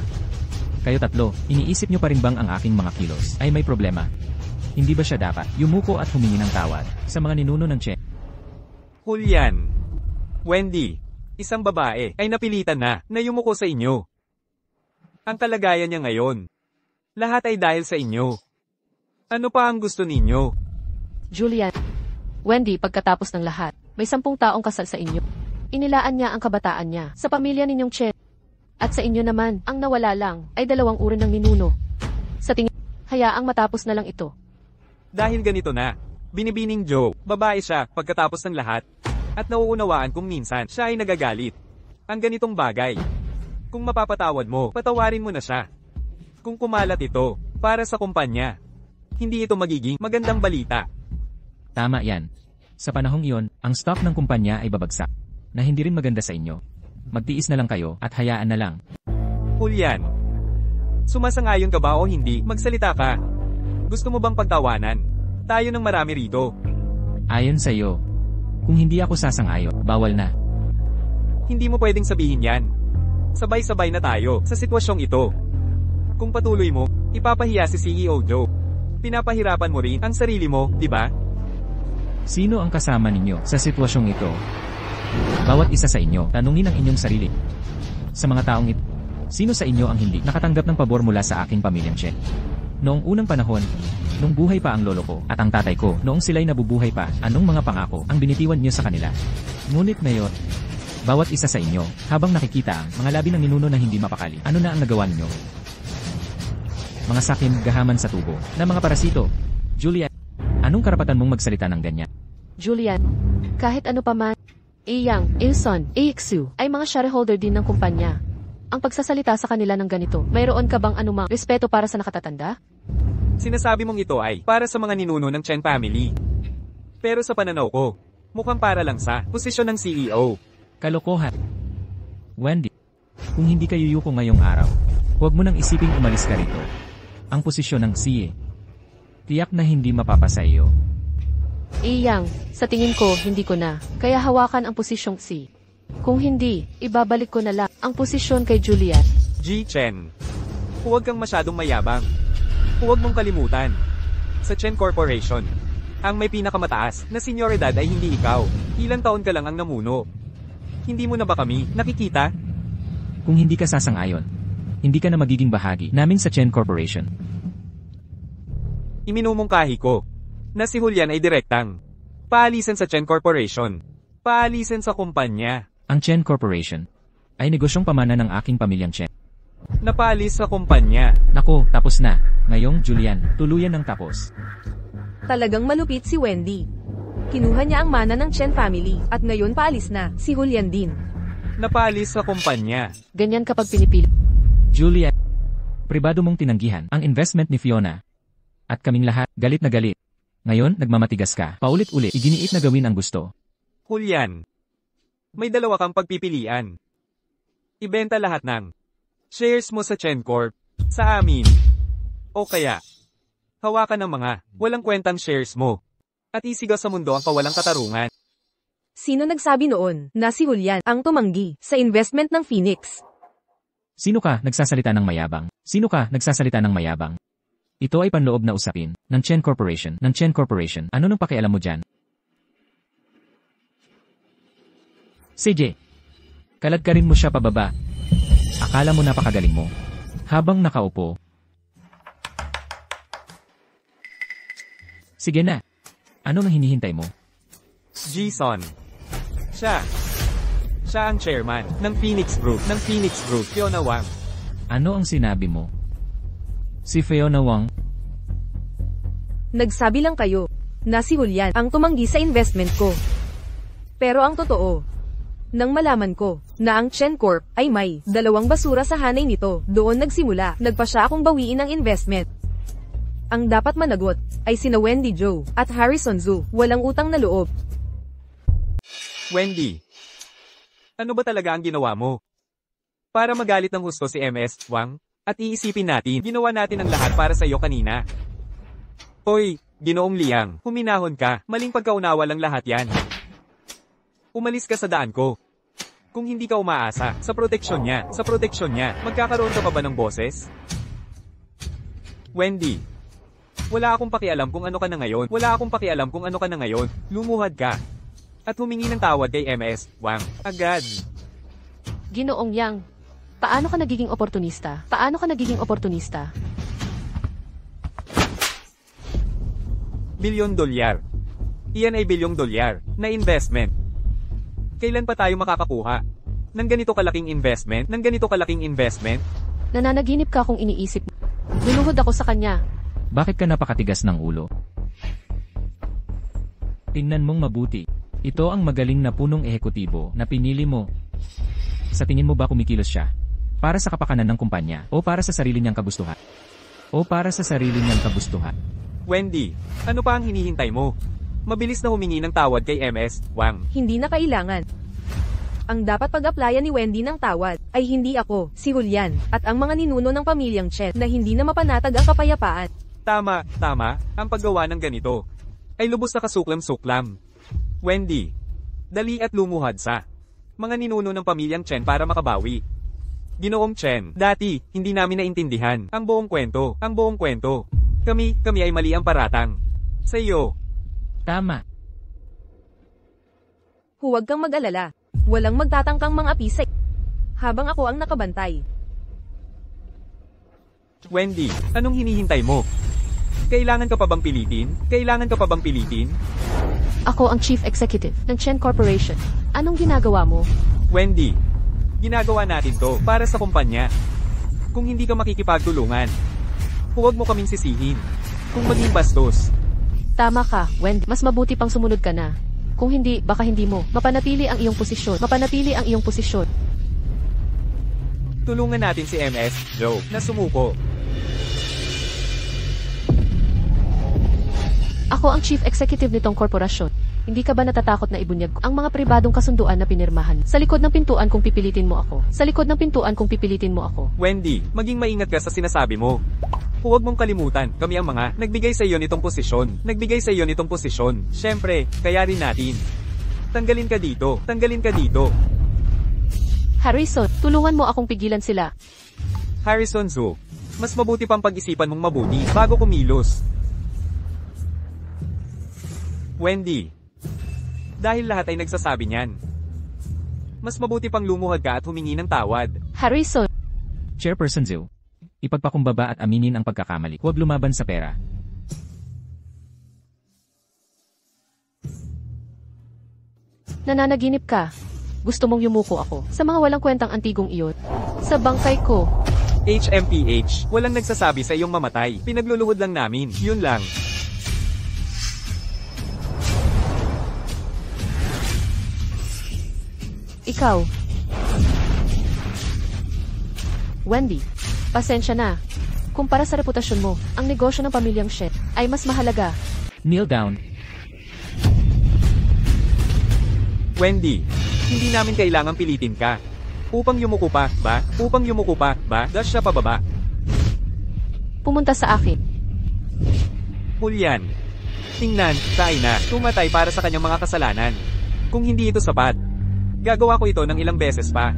Kayo tatlo, iniisip niyo pa rin bang ang aking mga kilos ay may problema? Hindi ba siya dapat yumuko at humingi ng tawad sa mga ninuno ng Chen? Julian, Wendy, isang babae ay napilitan na yumuko sa inyo. Ang kalagayan niya ngayon, lahat ay dahil sa inyo. Ano pa ang gusto ninyo? Julian, Wendy, pagkatapos ng lahat, may 10 taong kasal sa inyo. Inilaan niya ang kabataan niya sa pamilya ninyong Chen. At sa inyo naman, ang nawala lang ay 2 uri ng ninuno. Sa tingin, hayaang matapos na lang ito. Dahil ganito na, Binibining Joe, babae siya pagkatapos ng lahat. At nauunawaan kung minsan siya ay nagagalit. Ang ganitong bagay. Kung mapapatawad mo, patawarin mo na siya. Kung kumalat ito, para sa kumpanya, hindi ito magiging magandang balita. Tama yan. Sa panahong iyon, ang stock ng kumpanya ay babagsak, na hindi rin maganda sa inyo. Magtiis na lang kayo at hayaan na lang. Julian, sumasangayon ka ba o hindi? Magsalita ka. Gusto mo bang pagtawanan? Tayo ng marami rito. Ayon sa iyo. Kung hindi ako sasang-ayon, bawal na. Hindi mo pwedeng sabihin yan. Sabay-sabay na tayo sa sitwasyong ito. Kung patuloy mo, ipapahiya si CEO Joe. Pinapahirapan mo rin ang sarili mo, di ba? Sino ang kasama ninyo sa sitwasyong ito? Bawat isa sa inyo, tanungin ang inyong sarili. Sa mga taong ito, sino sa inyo ang hindi nakatanggap ng pabor mula sa aking pamilyang Chen? Noong unang panahon, nung buhay pa ang lolo ko at ang tatay ko, noong sila'y nabubuhay pa, anong mga pangako ang binitiwan niyo sa kanila? Ngunit ngayon, bawat isa sa inyo, habang nakikita ang mga labi ng ninuno na hindi mapakali, ano na ang nagawa ninyo? Mga sakim, gahaman sa tubo, na mga parasito. Julian, anong karapatan mong magsalita ng ganyan? Julian, kahit ano pa man, Yang, Ilson, Ixu, ay mga shareholder din ng kumpanya. ang pagsasalita sa kanila ng ganito? Mayroon ka bang anumang respeto para sa nakatatanda? Sinasabi mong ito ay para sa mga ninuno ng Chen family. Pero sa pananaw ko, mukhang para lang sa posisyon ng CEO. Kalokohan. Wendy, kung hindi ka yuyuko ngayong araw, huwag mo nang isiping umalis ka rito. Ang posisyon ng CEO, tiyak na hindi mapapasa iyo. Iyang, sa tingin ko, hindi ko na. Kaya hawakan ang posisyong C. Kung hindi, ibabalik ko na lang ang posisyon kay Julian. G. Chen. Huwag kang masyadong mayabang. Huwag mong kalimutan. Sa Chen Corporation, ang may pinakamataas na senyoridad ay hindi ikaw. Ilang taon ka lang ang namuno. Hindi mo na ba kami nakikita? Kung hindi ka sasang-ayon, hindi ka na magiging bahagi namin sa Chen Corporation. Iminumungkahi ko na si Julian ay direktang paalisan sa Chen Corporation. Paalisan sa kumpanya. Ang Chen Corporation ay negosyong pamana ng aking pamilyang Chen. Napaalis sa kumpanya. Nako, tapos na. Ngayong Julian, tuluyan ng tapos. Talagang malupit si Wendy. Kinuha niya ang mana ng Chen family, at ngayon paalis na, si Julian din. Napaalis sa kumpanya. Ganyan kapag pinipili. Julian, pribado mong tinanggihan ang investment ni Fiona. At kaming lahat, galit na galit. Ngayon, nagmamatigas ka. Paulit-ulit, iginiit na gawin ang gusto. Julian, may dalawa kang pagpipilian. Ibenta lahat ng shares mo sa Chen Corp, sa amin. O kaya, hawakan ng mga walang kwentang shares mo. At isigaw sa mundo ang kawalang katarungan. Sino nagsabi noon na si Julian ang tumanggi sa investment ng Phoenix? Sino ka nagsasalita ng mayabang? Sino ka nagsasalita ng mayabang? Ito ay panloob na usapin ng Chen Corporation. Ng Chen Corporation. Ano nang pakialam mo dyan? CJ, kaladkarin mo siya pababa. Akala mo napakagaling mo. Habang nakaupo. Sige na. Ano nang hinihintay mo? Jason. Siya ang chairman ng Phoenix Group. Fiona Wang. Ano ang sinabi mo? Si Fiona Wang? Nagsabi lang kayo na si Julian ang tumanggi sa investment ko. Pero ang totoo, nang malaman ko na ang Chen Corp ay may dalawang basura sa hanay nito, doon nagsimula, nagpa siya akong bawiin ang investment. Ang dapat managot ay sina Wendy Zhou at Harrison Zhu, walang utang na loob. Wendy, ano ba talaga ang ginawa mo? Para magalit ng husto si MS Wang, at iisipin natin, ginawa natin ang lahat para sa iyo kanina. Hoy, Ginoong Liang, huminahon ka, maling pagkaunawa lang lahat yan. Umalis ka sa daan ko. Kung hindi ka umaasa sa proteksyon niya, magkakaroon ka pa ba ng boses? Wendy, wala akong pakialam kung ano ka na ngayon. Lumuhad ka. At humingi ng tawad kay MS Wang. Agad. Ginoong Yang, paano ka nagiging oportunista? $1 billion. Iyan ay $1 na investment. Kailan pa tayo makakakuha ng ganito kalaking investment? Nananaginip ka kung iniisip. Luluhod ako sa kanya. Bakit ka napakatigas ng ulo? Tingnan mong mabuti. Ito ang magaling na punong ehekutibo na pinili mo. Sa tingin mo ba kumikilos siya? Para sa kapakanan ng kumpanya o para sa sarili niyang kagustuhan? Wendy, ano pa ang hinihintay mo? Mabilis na humingi ng tawad kay MS Wang. Hindi na kailangan. Ang dapat pag-applyan ni Wendy ng tawad ay hindi ako, si Julian, at ang mga ninuno ng pamilyang Chen na hindi na mapanatag ang kapayapaan. Tama, ang paggawa ng ganito ay lubos na kasuklam-suklam. Wendy, dali at lumuhad sa mga ninuno ng pamilyang Chen para makabawi. Ginoong Chen, dati, hindi namin naintindihan ang buong kwento. Kami ay mali ang paratang sa iyo. Tama. Huwag kang mag-alala. Walang magtatangkang mga pisay. Habang ako ang nakabantay. Wendy, anong hinihintay mo? Kailangan ka pa bang pilitin? Ako ang Chief Executive ng Chen Corporation. Anong ginagawa mo? Wendy, ginagawa natin to para sa kumpanya. Kung hindi ka makikipagtulungan, huwag mo kaming sisihin kung maging bastos. Tama ka, Wendy. Mas mabuti pang sumunod ka na. Kung hindi, baka hindi mo mapanatili ang iyong posisyon. Tulungan natin si MS, Joe, na sumuko. Ako ang chief executive nitong korporasyon. Hindi ka ba natatakot na ibunyag ang mga pribadong kasunduan na pinirmahan? Sa likod ng pintuan kung pipilitin mo ako. Sa likod ng pintuan kung pipilitin mo ako. Wendy, maging maingat ka sa sinasabi mo. Huwag mong kalimutan, kami ang mga nagbigay sa iyo nitong posisyon. Nagbigay sa iyo nitong posisyon. Siyempre, kaya rin natin. Tanggalin ka dito. Tanggalin ka dito. Harrison, tulungan mo akong pigilan sila. Harrison Zhu, mas mabuti pang pag-isipan mong mabuti bago kumilos. Wendy, dahil lahat ay nagsasabi niyan. Mas mabuti pang lumuhad ka at humingi ng tawad. Harrison, Chairperson Zhu, ipagpakumbaba at aminin ang pagkakamali. Huwag lumaban sa pera. nananaginip ka. Gusto mong yumuko ako sa mga walang kwentang antigong iyon. Sa bangkay ko. HMPH, walang nagsasabi sa iyong mamatay. Pinagluluhod lang namin, yun lang. Ikaw. Wendy, pasensya na. Kumpara sa reputasyon mo, ang negosyo ng pamilyang Shen ay mas mahalaga. Kneel down. Wendy, hindi namin kailangang pilitin ka. Upang yumuko pa, ba? Upang yumuko pa, ba? Dash siya pababa. Pumunta sa akin. Julian. Tingnan, tayo na, tumatay para sa kanyang mga kasalanan. Kung hindi ito sapat, gagawa ko ito ng ilang beses pa.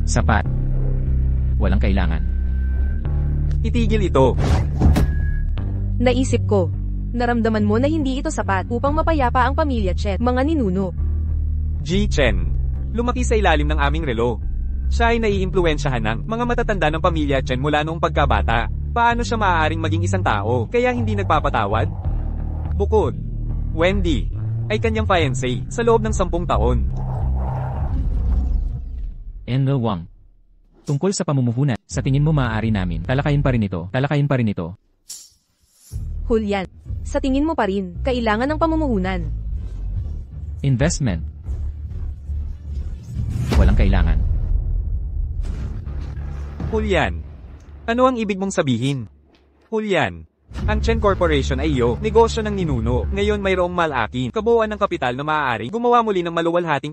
Sapat. Walang kailangan. Itigil ito. Naisip ko. Naramdaman mo na hindi ito sapat upang mapayapa ang pamilya Chen, mga ninuno. Ji Chen. Lumaki sa ilalim ng aming relo. Siya ay naiimpluwensyahan ng mga matatanda ng pamilya Chen mula noong pagkabata. Paano siya maaaring maging isang tao, kaya hindi nagpapatawad? Bukod, Wendy ay kanyang fiancé sa loob ng 10 taon. Enlil Wang. Tungkol sa pamumuhunan, sa tingin mo maaari namin, talakayin pa rin ito. Julian, sa tingin mo pa rin, kailangan ng pamumuhunan. Investment. Walang kailangan. Julian, ano ang ibig mong sabihin? Julian, ang Chen Corporation ay iyo, negosyo ng ninuno. Ngayon mayroong malaking kabuuan ng kapital na maaari gumawa muli ng maluwalhating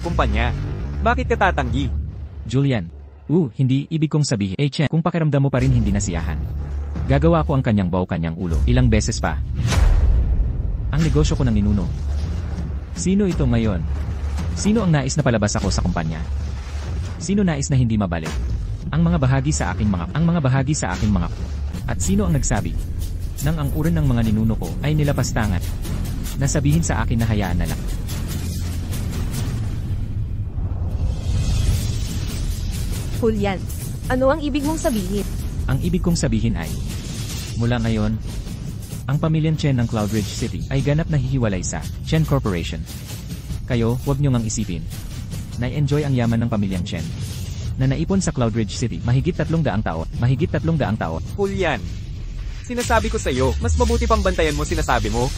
kumpanya. Bakit ka tatanggi? Julian. Hindi ibig kong sabihin. Chen, kung pakiramdam mo pa rin hindi nasiyahan. Gagawa ko ang kanyang baw kanyang ulo. Ilang beses pa. Ang negosyo ko ng ninuno. Sino ito ngayon? Sino ang nais na palabas ako sa kumpanya? Sino nais na hindi mabalik? Ang mga bahagi sa aking mga. At sino ang nagsabi nang ang uran ng mga ninuno ko ay nilapastangan? Nasabihin sa akin na hayaan na lang. Julian, ano ang ibig mong sabihin? Ang ibig kong sabihin ay, mula ngayon, ang pamilyang Chen ng Cloudridge City ay ganap na hihiwalay sa Chen Corporation. Kayo, huwag nyo ngang isipin. Na-enjoy ang yaman ng pamilyang Chen na naipon sa Cloudridge City mahigit 300 taon. Julian, sinasabi ko sa iyo, mas mabuti pang bantayan mo sinasabi mo.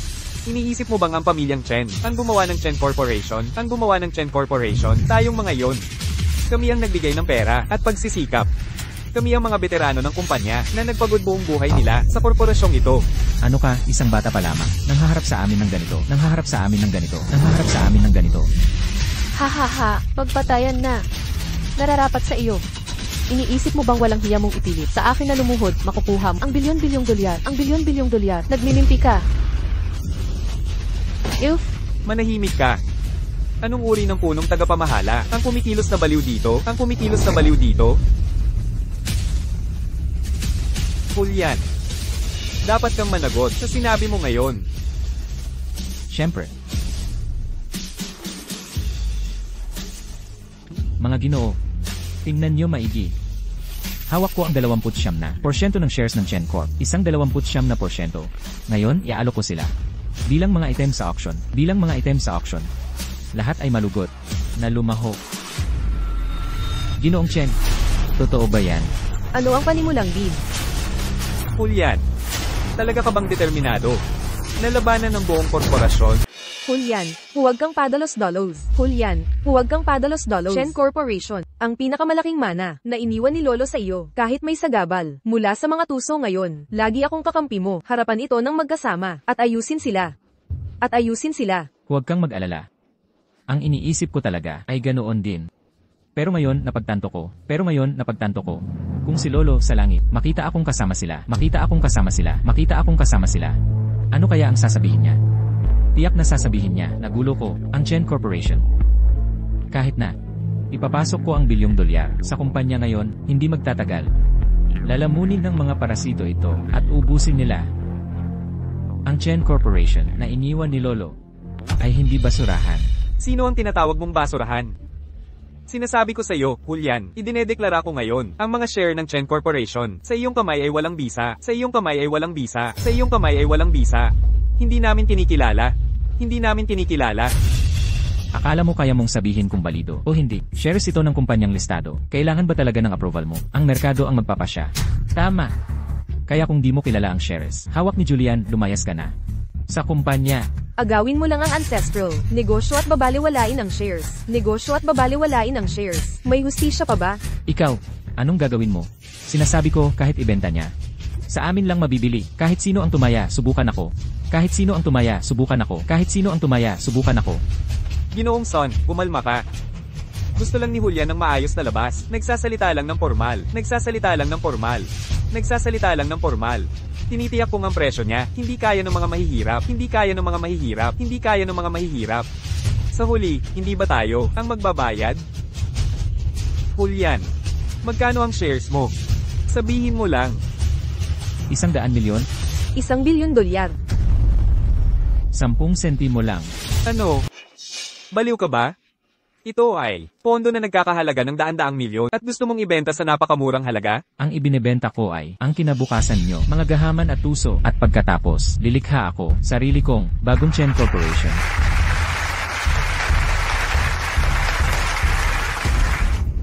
Iniisip mo bang ang pamilyang Chen ang gumawa ng Chen Corporation? Tayong mga yon. Kami ang nagbigay ng pera at pagsisikap. Kami ang mga veterano ng kumpanya na nagpagod buong buhay nila sa korporasyong ito. Ano ka, isang bata pa lamang, nanghaharap sa amin ng ganito. Ha, magpatayan na. Nararapat sa iyo. Iniisip mo bang walang hiya mong ipilit sa akin na lumuhod, makukuham ang bilyon-bilyong dolyar, nagmimimpi ka. Manahimik ka. Anong uri ng punong tagapamahala ang kumikilos na baliw dito? Julian, dapat kang managot sa sinabi mo ngayon. Siyempre. Mga Ginoo, tingnan nyo maigi. Hawak ko ang 29% ng shares ng Chen Corp. Isang 29%. Ngayon, iaalok ko sila. Bilang mga item sa auction. Lahat ay malugot. Na lumaho. Ginoong Chen, totoo ba yan? Ano ang panimulang din? Julian, talaga ka bang determinado na labanan ng buong korporasyon? Julian, huwag kang padalos-dalos. Chen Corporation. Ang pinakamalaking mana na iniwan ni Lolo sa iyo, kahit may sagabal, mula sa mga tuso ngayon, lagi akong kakampi mo, harapan ito ng magkasama, at ayusin sila. At ayusin sila. Huwag kang mag-alala. Ang iniisip ko talaga ay ganoon din. Pero ngayon napagtanto ko, kung si Lolo sa langit, makita akong kasama sila, ano kaya ang sasabihin niya? Tiyak na sasabihin niya, nagulo ko, ang Chen Corporation. Kahit na, ipapasok ko ang $1 billion sa kumpanya ngayon, hindi magtatagal. Lalamunin ng mga parasito ito at ubusin nila. Ang Chen Corporation na iniwan ni Lolo ay hindi basurahan. Sino ang tinatawag mong basurahan? Sinasabi ko sa iyo, Julian, idinedeklara ko ngayon, ang mga share ng Chen Corporation, sa iyong kamay ay walang bisa, sa iyong kamay ay walang bisa, sa iyong kamay ay walang bisa. Hindi namin tinikilala. Akala mo kaya mong sabihin kung balido o hindi? Shares ito ng kumpanyang listado. Kailangan ba talaga ng approval mo? Ang merkado ang magpapasya. Tama. Kaya kung di mo kilala ang shares, hawak ni Julian, lumayas ka na. Sa kumpanya. Agawin mo lang ang ancestral. Negosyo at babaliwalain ang shares. May hustisya pa ba? Ikaw, anong gagawin mo? Sinasabi ko kahit ibenta niya. Sa amin lang mabibili. Kahit sino ang tumaya, subukan ako. Ginoong Son, umalma ka. Gusto lang ni Julian ng maayos na labas. Nagsasalita lang ng formal. Tinitiyak kong ang presyo niya, hindi kaya ng mga mahihirap. Sa huli, hindi ba tayo ang magbabayad? Julian, magkano ang shares mo? Sabihin mo lang. 100 milyon? $1 billion. 10 sentimo lang. Ano? Baliw ka ba? Ito ay pondo na nagkakahalaga ng daan-daang milyon at gusto mong ibenta sa napakamurang halaga? Ang ibinebenta ko ay ang kinabukasan nyo, mga gahaman at tuso, at pagkatapos, lilikha ako, sarili kong, bagong Chen Corporation.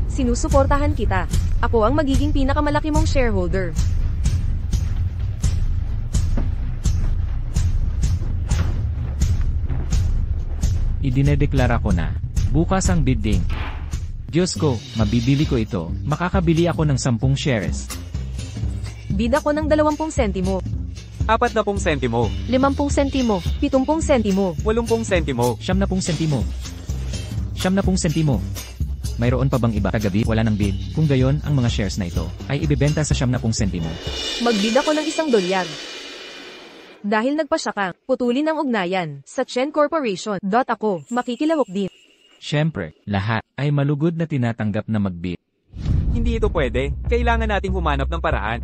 Sinusuportahan kita. Ako ang magiging pinakamalaki mong shareholder. Idinedeklara ko na. Bukas ang bidding. Diyos ko, mabibili ko ito. Makakabili ako ng 10 shares. Bid ako ng 20 sentimo. 40 sentimo. 50 sentimo. 70 sentimo. 80 sentimo. 70 sentimo. Mayroon pa bang iba? Kagabi, wala nang bid. Kung gayon, ang mga shares na ito ay ibebenta sa 70 sentimo. Magbid ako ng $1. Dahil nagpasya ka, putulin ang ugnayan sa Chen Corporation. Ako, makikilahok din. Siyempre, lahat ay malugod na tinatanggap na magbid. Hindi ito pwede. Kailangan nating humanap ng paraan.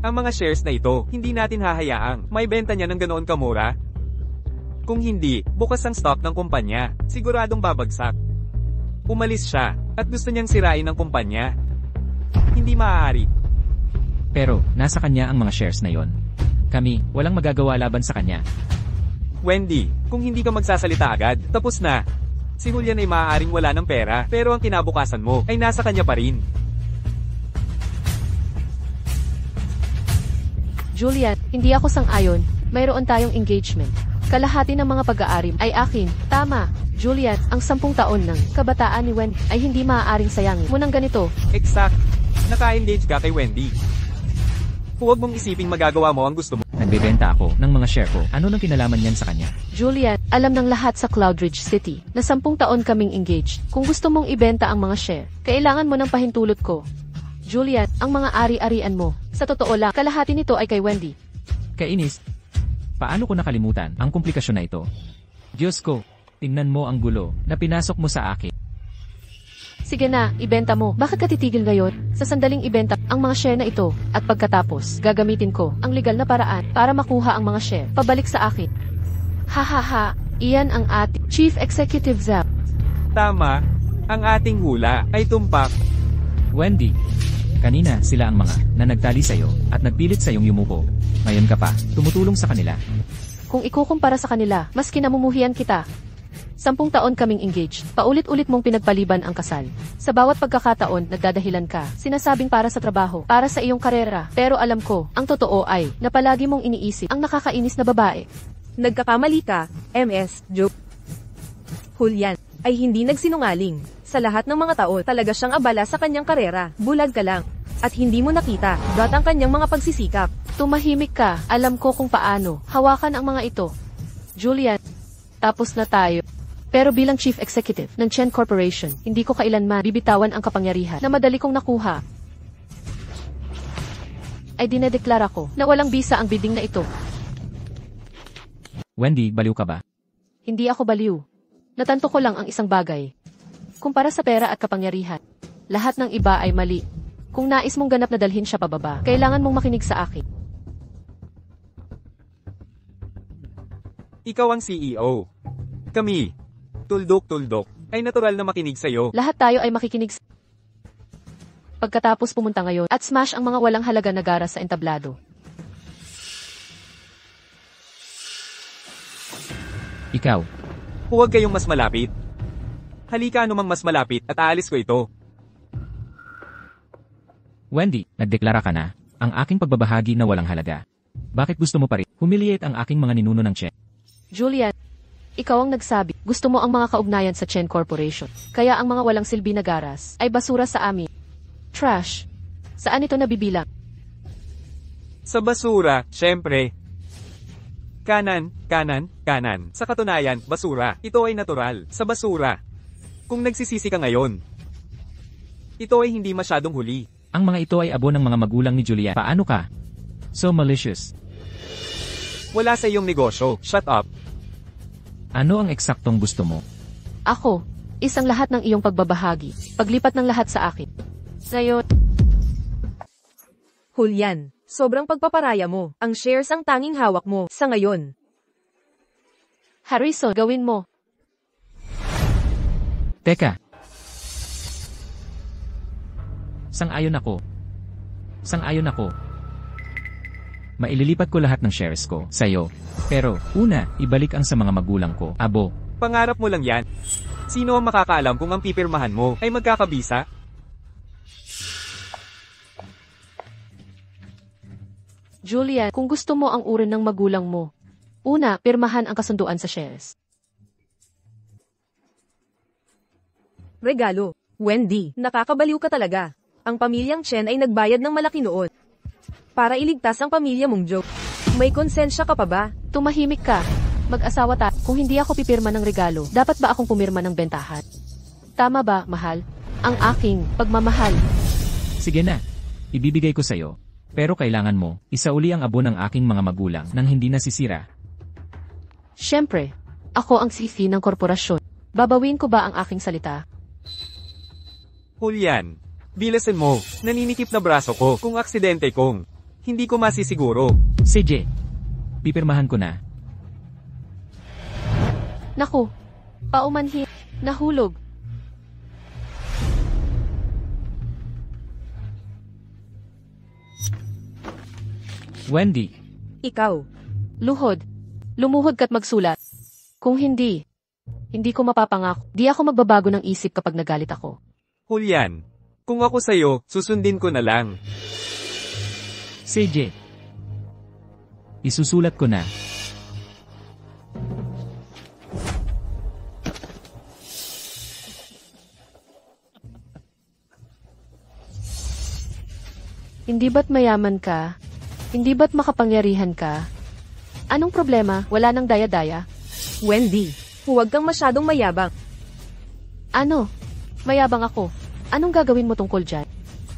Ang mga shares na ito, hindi natin hahayaang may benta niya ng ganoon kamura. Kung hindi, bukas ang stock ng kumpanya. Siguradong babagsak. Umalis siya, at gusto niyang sirain ang kumpanya. Hindi maaari. Pero, nasa kanya ang mga shares na yon. Kami, walang magagawa laban sa kanya. Wendy, kung hindi ka magsasalita agad, tapos na. Si Julian ay maaaring wala ng pera, pero ang kinabukasan mo ay nasa kanya pa rin. Julian, hindi ako sang-ayon. Mayroon tayong engagement. Kalahati ng mga pag-aari ay akin. Tama. Julian, ang 10 taon ng kabataan ni Wendy ay hindi maaaring sayangin mo ng ganito. Exact. Naka-engage ka kay Wendy. Huwag mong isiping magagawa mo ang gusto mo. Nagbebenta ako ng mga share ko. Ano nang kinalaman niyan sa kanya? Julian, alam ng lahat sa Cloudridge City na 10 taon kaming engaged. Kung gusto mong ibenta ang mga share, kailangan mo ng pahintulot ko. Julian, ang mga ari-arian mo, sa totoo lang, kalahati nito ay kay Wendy. Kainis. Paano ko nakalimutan ang komplikasyon na ito? Diyos ko, tingnan mo ang gulo na pinasok mo sa akin. Sige na, ibenta mo. Bakit ka titigil ngayon? Sa sandaling ibenta ang mga share na ito, at pagkatapos, gagamitin ko ang legal na paraan para makuha ang mga share pabalik sa akin. Hahaha, iyan ang ating Chief Executive Zap. Tama, ang ating hula ay tumpak. Wendy, kanina sila ang mga na nagtali sa'yo at nagpilit sa'yong yumuko. Ngayon ka pa, tumutulong sa kanila. Kung ikukumpara sa kanila, mas kinamumuhian kita. 10 taon kaming engaged. Paulit-ulit mong pinagpaliban ang kasal. Sa bawat pagkakataon, nagdadahilan ka. Sinasabing para sa trabaho, para sa iyong karera. Pero alam ko, ang totoo ay, na palagi mong iniisip ang nakakainis na babae. Nagkakamali ka, MS, joke. Julian, ay hindi nagsinungaling. Sa lahat ng mga taon, talaga siyang abala sa kanyang karera. Bulag ka lang. At hindi mo nakita, ang kanyang mga pagsisikap. Tumahimik ka, alam ko kung paano. Hawakan ang mga ito. Julian, tapos na tayo. Pero bilang Chief Executive ng Chen Corporation, hindi ko kailanman bibitawan ang kapangyarihan na madali kong nakuha. Ay dinedeklara ko na walang bisa ang bidding na ito. Wendy, baliw ka ba? Hindi ako baliw. Natanto ko lang ang isang bagay. Kumpara sa pera at kapangyarihan, lahat ng iba ay mali. Kung nais mong ganap na dalhin siya pababa, kailangan mong makinig sa akin. Ikaw ang CEO. Kami, tuldok-tuldok, ay natural na makinig sa'yo. Lahat tayo ay makikinig pagkatapos pumunta ngayon at smash ang mga walang halaga na garas sa entablado. Ikaw. Huwag kayong mas malapit. Halika anumang mas malapit at aalis ko ito. Wendy, nagdeklara ka na. Ang aking pagbabahagi na walang halaga. Bakit gusto mo pa rin humiliate ang aking mga ninuno ng Chen? Julian, ikaw ang nagsabi, gusto mo ang mga kaugnayan sa Chen Corporation. Kaya ang mga walang silbi na garas ay basura sa amin. Trash. Saan ito nabibilang? Sa basura, syempre. Kanan, kanan, kanan. Sa katunayan, basura. Ito ay natural. Sa basura. Kung nagsisisi ka ngayon, ito ay hindi masyadong huli. Ang mga ito ay abo ng mga magulang ni Julian. Paano ka? So malicious. Wala sa iyong negosyo. Shut up. Ano ang eksaktong gusto mo? Ako, isang lahat ng iyong pagbabahagi. Paglipat ng lahat sa akin. Ngayon, Julian, sobrang pagpaparaya mo. Ang shares ang tanging hawak mo sa ngayon. Harrison, gawin mo. Teka. Sang-ayon ako. Sang-ayon ako. Maililipat ko lahat ng shares ko sa'yo. Pero, una, ibalik ang sa mga magulang ko. Abo. Pangarap mo lang yan. Sino ang makakaalam kung ang pipirmahan mo ay magkakabisa? Julian, kung gusto mo ang urin ng magulang mo, una, pirmahan ang kasunduan sa shares. Regalo. Wendy, nakakabaliw ka talaga. Ang pamilyang Chen ay nagbayad ng malaki noon para iligtas ang pamilya mong Joe. May konsensya ka pa ba? Tumahimik ka. Mag-asawa tayo. Kung hindi ako pipirma ng regalo, dapat ba akong pumirma ng bentahan? Tama ba, mahal? Ang aking pagmamahal. Sige na. Ibibigay ko sa'yo. Pero kailangan mo, isauli ang abo ng aking mga magulang nang hindi nasisira. Siyempre, ako ang CEO ng korporasyon. Babawin ko ba ang aking salita? Julian, bilasan mo. Naninikip na braso ko kung aksidente kong. Hindi ko masisiguro. CJ, pipirmahan ko na. Naku, paumanhin, nahulog. Wendy, Ikaw. Luhod. Lumuhod ka't magsulat. Kung hindi ko mapapangako. Di ako magbabago ng isip kapag nagalit ako. Julian, kung ako sa'yo, susundin ko na lang. CJ, isusulat ko na. Hindi ba't mayaman ka? Hindi ba't makapangyarihan ka? Anong problema? Wala nang daya-daya? Wendy, huwag kang masyadong mayabang. Ano? Mayabang ako. Anong gagawin mo tungkol dyan?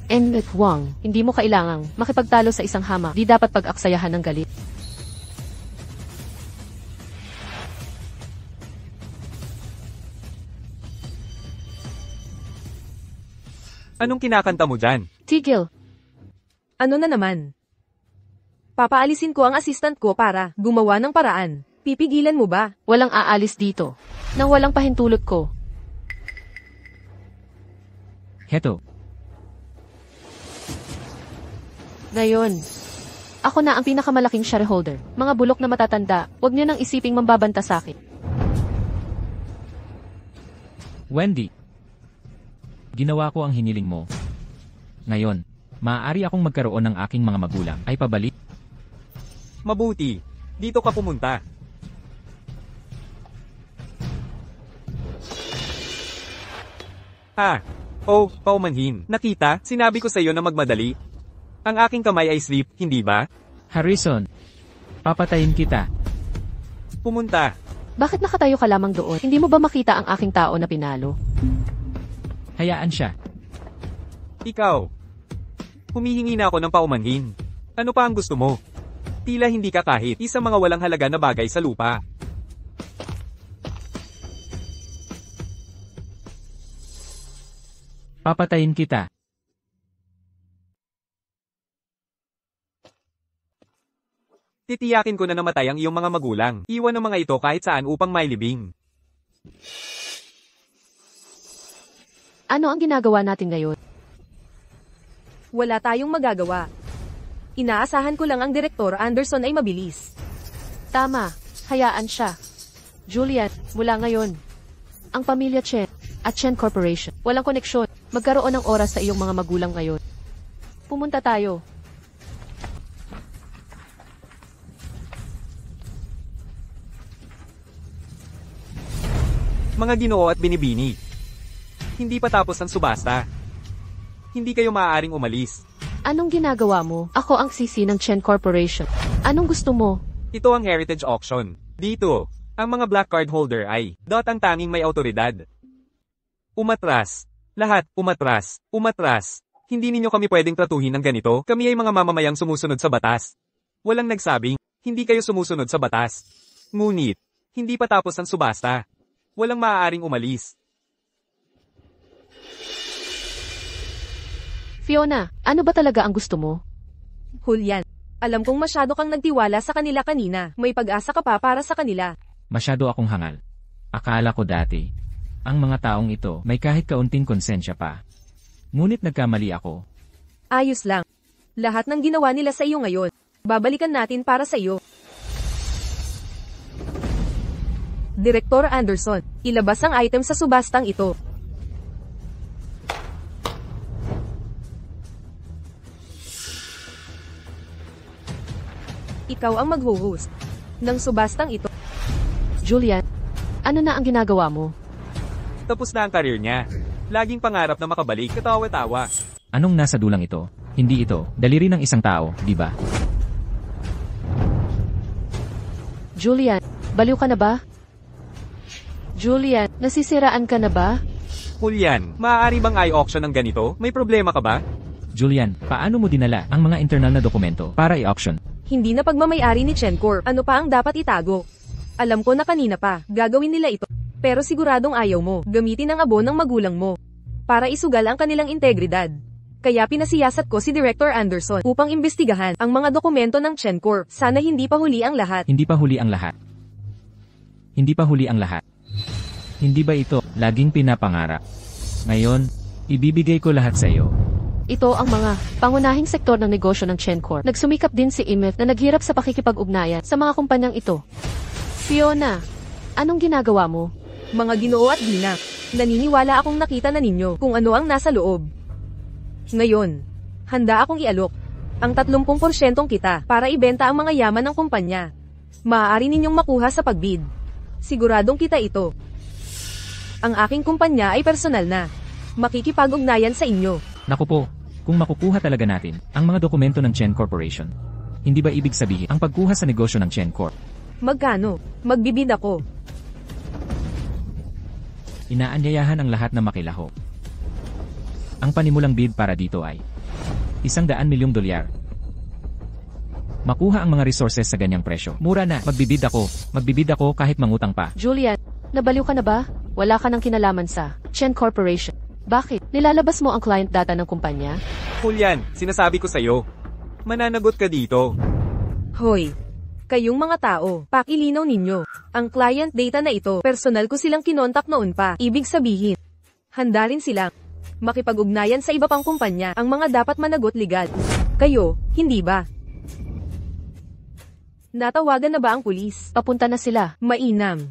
Enlet Wang, hindi mo kailangang makipagtalo sa isang hama. Di dapat pag-aksayahan ng galit. Anong kinakanta mo dyan? Tigil. Ano na naman? Papaalisin ko ang assistant ko para gumawa ng paraan. Pipigilan mo ba? Walang aalis dito. Nang walang pahintulot ko. Heto. Ngayon, ako na ang pinakamalaking shareholder. Mga bulok na matatanda, huwag niyo nang isiping mambabanta sa akin. Wendy, ginawa ko ang hiniling mo. Ngayon, maaari akong magkaroon ng aking mga magulang ay pabalik. Mabuti. Dito ka pumunta. Oh, paumanhin. Nakita, sinabi ko sa iyo na magmadali. Ang aking kamay ay slip, hindi ba? Harrison, papatayin kita. Pumunta. Bakit nakatayo ka lamang doon? Hindi mo ba makita ang aking tao na pinalo? Hayaan siya. Ikaw. Humihingi na ako ng paumanhin. Ano pa ang gusto mo? Tila hindi ka kahit isang mga walang halaga na bagay sa lupa. Papatayin kita. Titiyakin ko na namatay ang iyong mga magulang. Iwan ang mga ito kahit saan upang mailibing. Ano ang ginagawa natin ngayon? Wala tayong magagawa. Inaasahan ko lang ang Direktor Anderson ay mabilis. Tama, hayaan siya. Julian, mula ngayon, ang pamilya Chen at Chen Corporation, walang koneksyon. Magkaroon ng oras sa iyong mga magulang ngayon. Pumunta tayo. Mga Ginoo at Binibini. Hindi pa tapos ang subasta. Hindi kayo maaaring umalis. Anong ginagawa mo? Ako ang sisi ng Chen Corporation. Anong gusto mo? Ito ang heritage auction. Dito, ang mga black card holder ay ang tanging may autoridad. Umatras. Lahat, umatras. Umatras. Hindi ninyo kami pwedeng tratuhin ng ganito. Kami ay mga mamamayang sumusunod sa batas. Walang nagsabing, hindi kayo sumusunod sa batas. Ngunit, hindi pa tapos ang subasta. Walang maaaring umalis. Fiona, ano ba talaga ang gusto mo? Julian, alam kong masyado kang nagtiwala sa kanila kanina. May pag-asa ka pa para sa kanila. Masyado akong hangal. Akala ko dati, ang mga taong ito may kahit kaunting konsensya pa. Ngunit nagkamali ako. Ayos lang. Lahat ng ginawa nila sa iyo ngayon, babalikan natin para sa iyo. Direktor Anderson, ilabas ang item sa subastang ito. Ikaw ang mag-host ng subastang ito. Julian, ano na ang ginagawa mo? Tapos na ang karir niya. Laging pangarap na makabalik, katawa-tawa. Anong nasa dulang ito? Hindi ito, daliri ng isang tao, di ba? Julian, baliw ka na ba? Julian, nasisiraan ka na ba? Julian, maaari bang i-auction ng ganito? May problema ka ba? Julian, paano mo dinala ang mga internal na dokumento para i-auction? Hindi na pagmamayari ni Chen Corp. Ano pa ang dapat itago? Alam ko na kanina pa, gagawin nila ito. Pero siguradong ayaw mo, gamitin ang abo ng magulang mo. Para isugal ang kanilang integridad. Kaya pinasiyasat ko si Director Anderson upang imbestigahan ang mga dokumento ng Chen Corp. Sana hindi pa huli ang lahat. Hindi pa huli ang lahat. Hindi pa huli ang lahat. Hindi ba ito laging pinapangarap? Ngayon, ibibigay ko lahat sa iyo. Ito ang mga pangunahing sektor ng negosyo ng Chen Corp. Nagsumikap din si Imeth na naghirap sa pakikipag-ugnayan sa mga kumpanyang ito. Fiona, anong ginagawa mo? Mga Ginoo at Gina, naniniwala akong nakita na ninyo kung ano ang nasa loob. Ngayon, handa akong ialok ang 30% kita para ibenta ang mga yaman ng kumpanya. Maaari ninyong makuha sa pagbid. Siguradong kita ito. Ang aking kumpanya ay personal na. Makikipag-ugnayan sa inyo. Naku po, kung makukuha talaga natin ang mga dokumento ng Chen Corporation, hindi ba ibig sabihin ang pagkuha sa negosyo ng Chen Corp? Magkano? Magbibid ako. Inaanyayahan ang lahat na makilaho. Ang panimulang bid para dito ay $100 milyong. Makuha ang mga resources sa ganyang presyo. Mura na, magbibid ako kahit mangutang pa. Julian, nabaliw ka na ba? Wala ka ng kinalaman sa Chen Corporation. Bakit? Nilalabas mo ang client data ng kumpanya? Julian, sinasabi ko sa'yo. Mananagot ka dito. Hoy, kayong mga tao, pakilinaw ninyo. Ang client data na ito, personal ko silang kinontak noon pa. Ibig sabihin, handa rin silang makipag-ugnayan sa iba pang kumpanya ang mga dapat managot legal. Kayo, hindi ba? Natawagan na ba ang pulis? Papunta na sila. Mainam.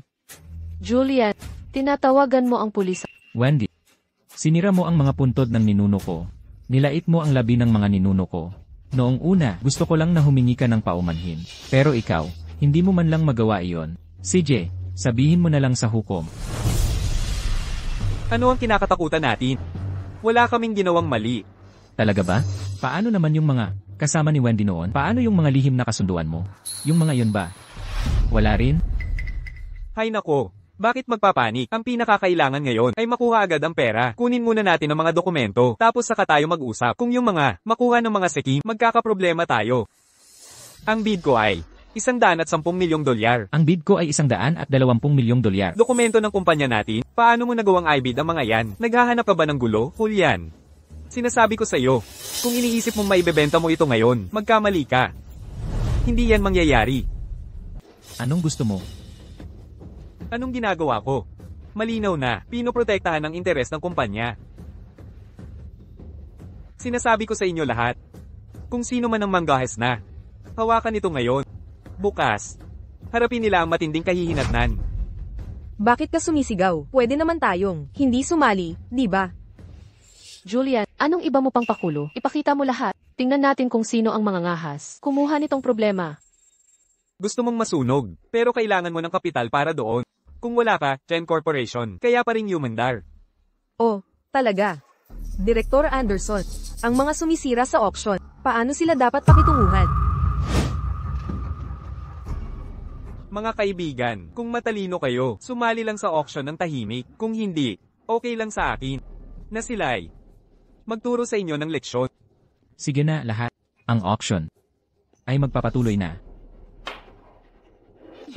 Julian, tinatawagan mo ang pulis. Wendy, sinira mo ang mga puntod ng ninuno ko. Nilait mo ang labi ng mga ninuno ko. Noong una, gusto ko lang na humingi ka ng paumanhin. Pero ikaw, hindi mo man lang magawa iyon. CJ, sabihin mo na lang sa hukom. Ano ang kinakatakutan natin? Wala kaming ginawang mali. Talaga ba? Paano naman yung mga kasama ni Wendy noon? Paano yung mga lihim na kasunduan mo? Yung mga yun ba? Wala rin? Hay nako, bakit magpapanik? Ang pinakakailangan ngayon ay makuha agad ang pera. Kunin muna natin ang mga dokumento, tapos saka tayo mag-usap. Kung yung mga makuha ng mga seki, magkakaproblema tayo. Ang bid ko ay $110 milyong. Ang bid ko ay $120 milyong. Dokumento ng kumpanya natin, paano mo nagawang i-bid ang mga yan? Naghahanap ka ba ng gulo, Julian? Sinasabi ko sa iyo, kung iniisip mong maibebenta mo ito ngayon, magkamali ka. Hindi yan mangyayari. Anong gusto mo? Anong ginagawa ko? Malinaw na, pinoprotektahan ang interes ng kumpanya. Sinasabi ko sa inyo lahat, kung sino man ang manggahes na, hawakan ito ngayon. Bukas, harapin nila ang matinding kahihinatnan. Bakit ka sumisigaw? Pwede naman tayong hindi sumali, di ba? Julian, anong iba mo pang pakulo? Ipakita mo lahat. Tingnan natin kung sino ang mga ngahas. Kumuha nitong problema. Gusto mong masunog, pero kailangan mo ng kapital para doon. Kung wala ka, Chen Corporation, kaya pa rin Humandar. Oh, talaga. Direktor Anderson, ang mga sumisira sa auction, paano sila dapat pakitunguhan? Mga kaibigan, kung matalino kayo, sumali lang sa auction ng tahimik. Kung hindi, okay lang sa akin. Na sila ay magturo sa inyo ng leksyon. Sige na lahat. Ang auction ay magpapatuloy na.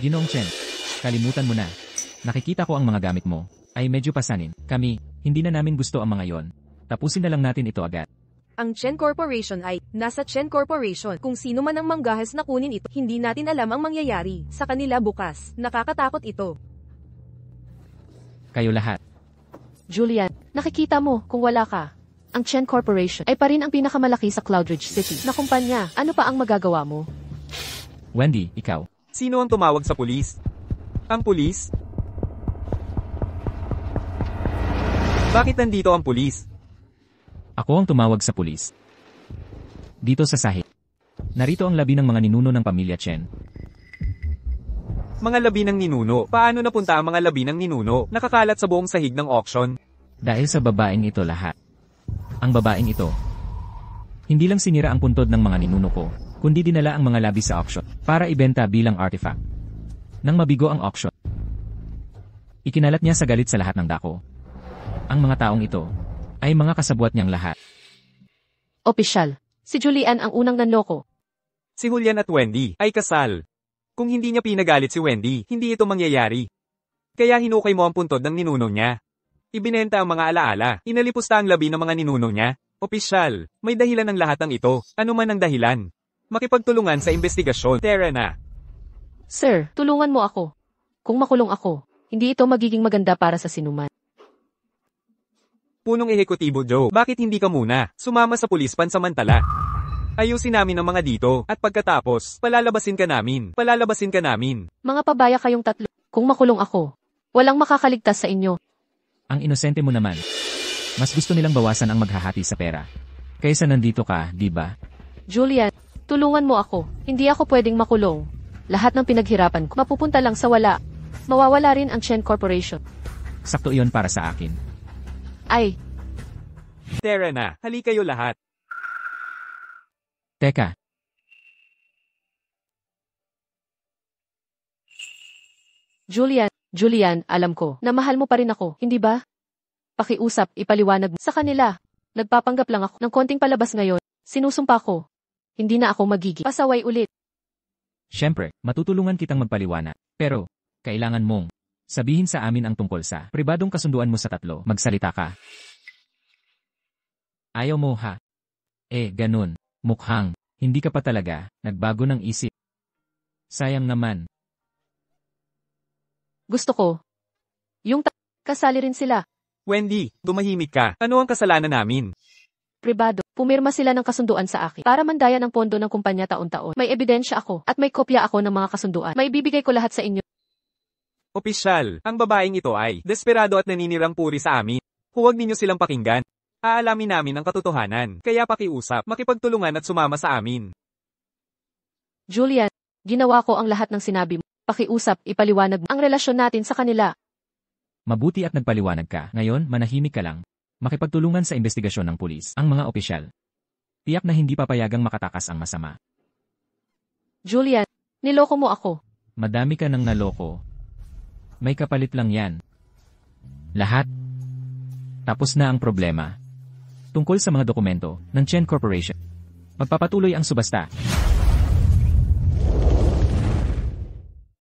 Ginoong Chen, kalimutan mo na. Nakikita ko ang mga gamit mo ay medyo pasanin. Kami, hindi na namin gusto ang mga yon. Tapusin na lang natin ito agad. Ang Chen Corporation ay nasa Chen Corporation. Kung sino man ang manggahas na kunin ito, hindi natin alam ang mangyayari sa kanila bukas. Nakakatakot ito. Kayo lahat. Julian, nakikita mo kung wala ka. Ang Chen Corporation ay pa rin ang pinakamalaki sa Cloudridge City na kumpanya. Ano pa ang magagawa mo? Wendy, ikaw. Sino ang tumawag sa pulis? Ang pulis? Bakit nandito ang pulis? Ako ang tumawag sa pulis. Dito sa sahig. Narito ang labi ng mga ninuno ng pamilya Chen. Mga labi ng ninuno. Paano napunta ang mga labi ng ninuno? Nakakalat sa buong sahig ng auction. Dahil sa babaeng ito lahat. Ang babaeng ito. Hindi lang sinira ang puntod ng mga ninuno ko, kundi dinala ang mga labi sa auction para ibenta bilang artifact. Nang mabigo ang auction, ikinalat niya sa galit sa lahat ng dako. Ang mga taong ito ay mga kasabwat niyang lahat. Opisyal, si Julian ang unang nanloko. Si Julian at Wendy ay kasal. Kung hindi niya pinagalit si Wendy, hindi ito mangyayari. Kaya hinukay mo ang puntod ng ninuno niya. Ibinenta ang mga alaala, inalipusta ang labi ng mga ninuno niya. Opisyal, may dahilan ng lahat ng ito. Ano man ang dahilan? Makipagtulungan sa investigasyon. Tara na. Sir, tulungan mo ako. Kung makulong ako, hindi ito magiging maganda para sa sinuman. Punong ehekutibo Joe, bakit hindi ka muna sumama sa pulis pansamantala? Ayusin namin ang mga dito, at pagkatapos, palalabasin ka namin. Mga pabaya kayong tatlo. Kung makulong ako, walang makakaligtas sa inyo. Ang inosente mo naman. Mas gusto nilang bawasan ang maghahati sa pera. Kaysa nandito ka, di ba? Julian, tulungan mo ako. Hindi ako pwedeng makulong. Lahat ng pinaghirapan ko mapupunta lang sa wala. Mawawala rin ang Chen Corporation. Sakto iyon para sa akin. Ay, Tara na, hali kayo lahat. Teka. Julian, alam ko na mahal mo pa rin ako, hindi ba? Pakiusap, ipaliwanag sa kanila. Nagpapanggap lang ako ng konting palabas ngayon. Sinusumpa ko. Hindi na ako magiging pasaway ulit. Siyempre, matutulungan kitang magpaliwanag. Pero, kailangan mong sabihin sa amin ang tungkol sa pribadong kasunduan mo sa tatlo. Magsalita ka. Ayaw mo ha? Ganun. Mukhang, hindi ka pa talaga nagbago ng isip. Sayang naman. Gusto ko. Kasali rin sila. Wendy, tumahimik ka. Ano ang kasalanan namin? Pribado, pumirma sila ng kasunduan sa akin para mandaya ng pondo ng kumpanya taon-taon. May ebidensya ako at may kopya ako ng mga kasunduan. May bibigay ko lahat sa inyo. Opisyal, ang babaeng ito ay desperado at naninirang puri sa amin. Huwag ninyo silang pakinggan. Aalamin namin ang katotohanan. Kaya pakiusap, makipagtulungan at sumama sa amin. Julian, ginawa ko ang lahat ng sinabi mo. Pakiusap, ipaliwanag ang relasyon natin sa kanila. Mabuti at nagpaliwanag ka. Ngayon, manahimik ka lang. Makipagtulungan sa investigasyon ng pulis ang mga opisyal. Tiyak na hindi papayagang makatakas ang masama. Julian, niloko mo ako. Madami ka nang naloko. May kapalit lang yan. Lahat. Tapos na ang problema. Tungkol sa mga dokumento ng Chen Corporation. Magpapatuloy ang subasta.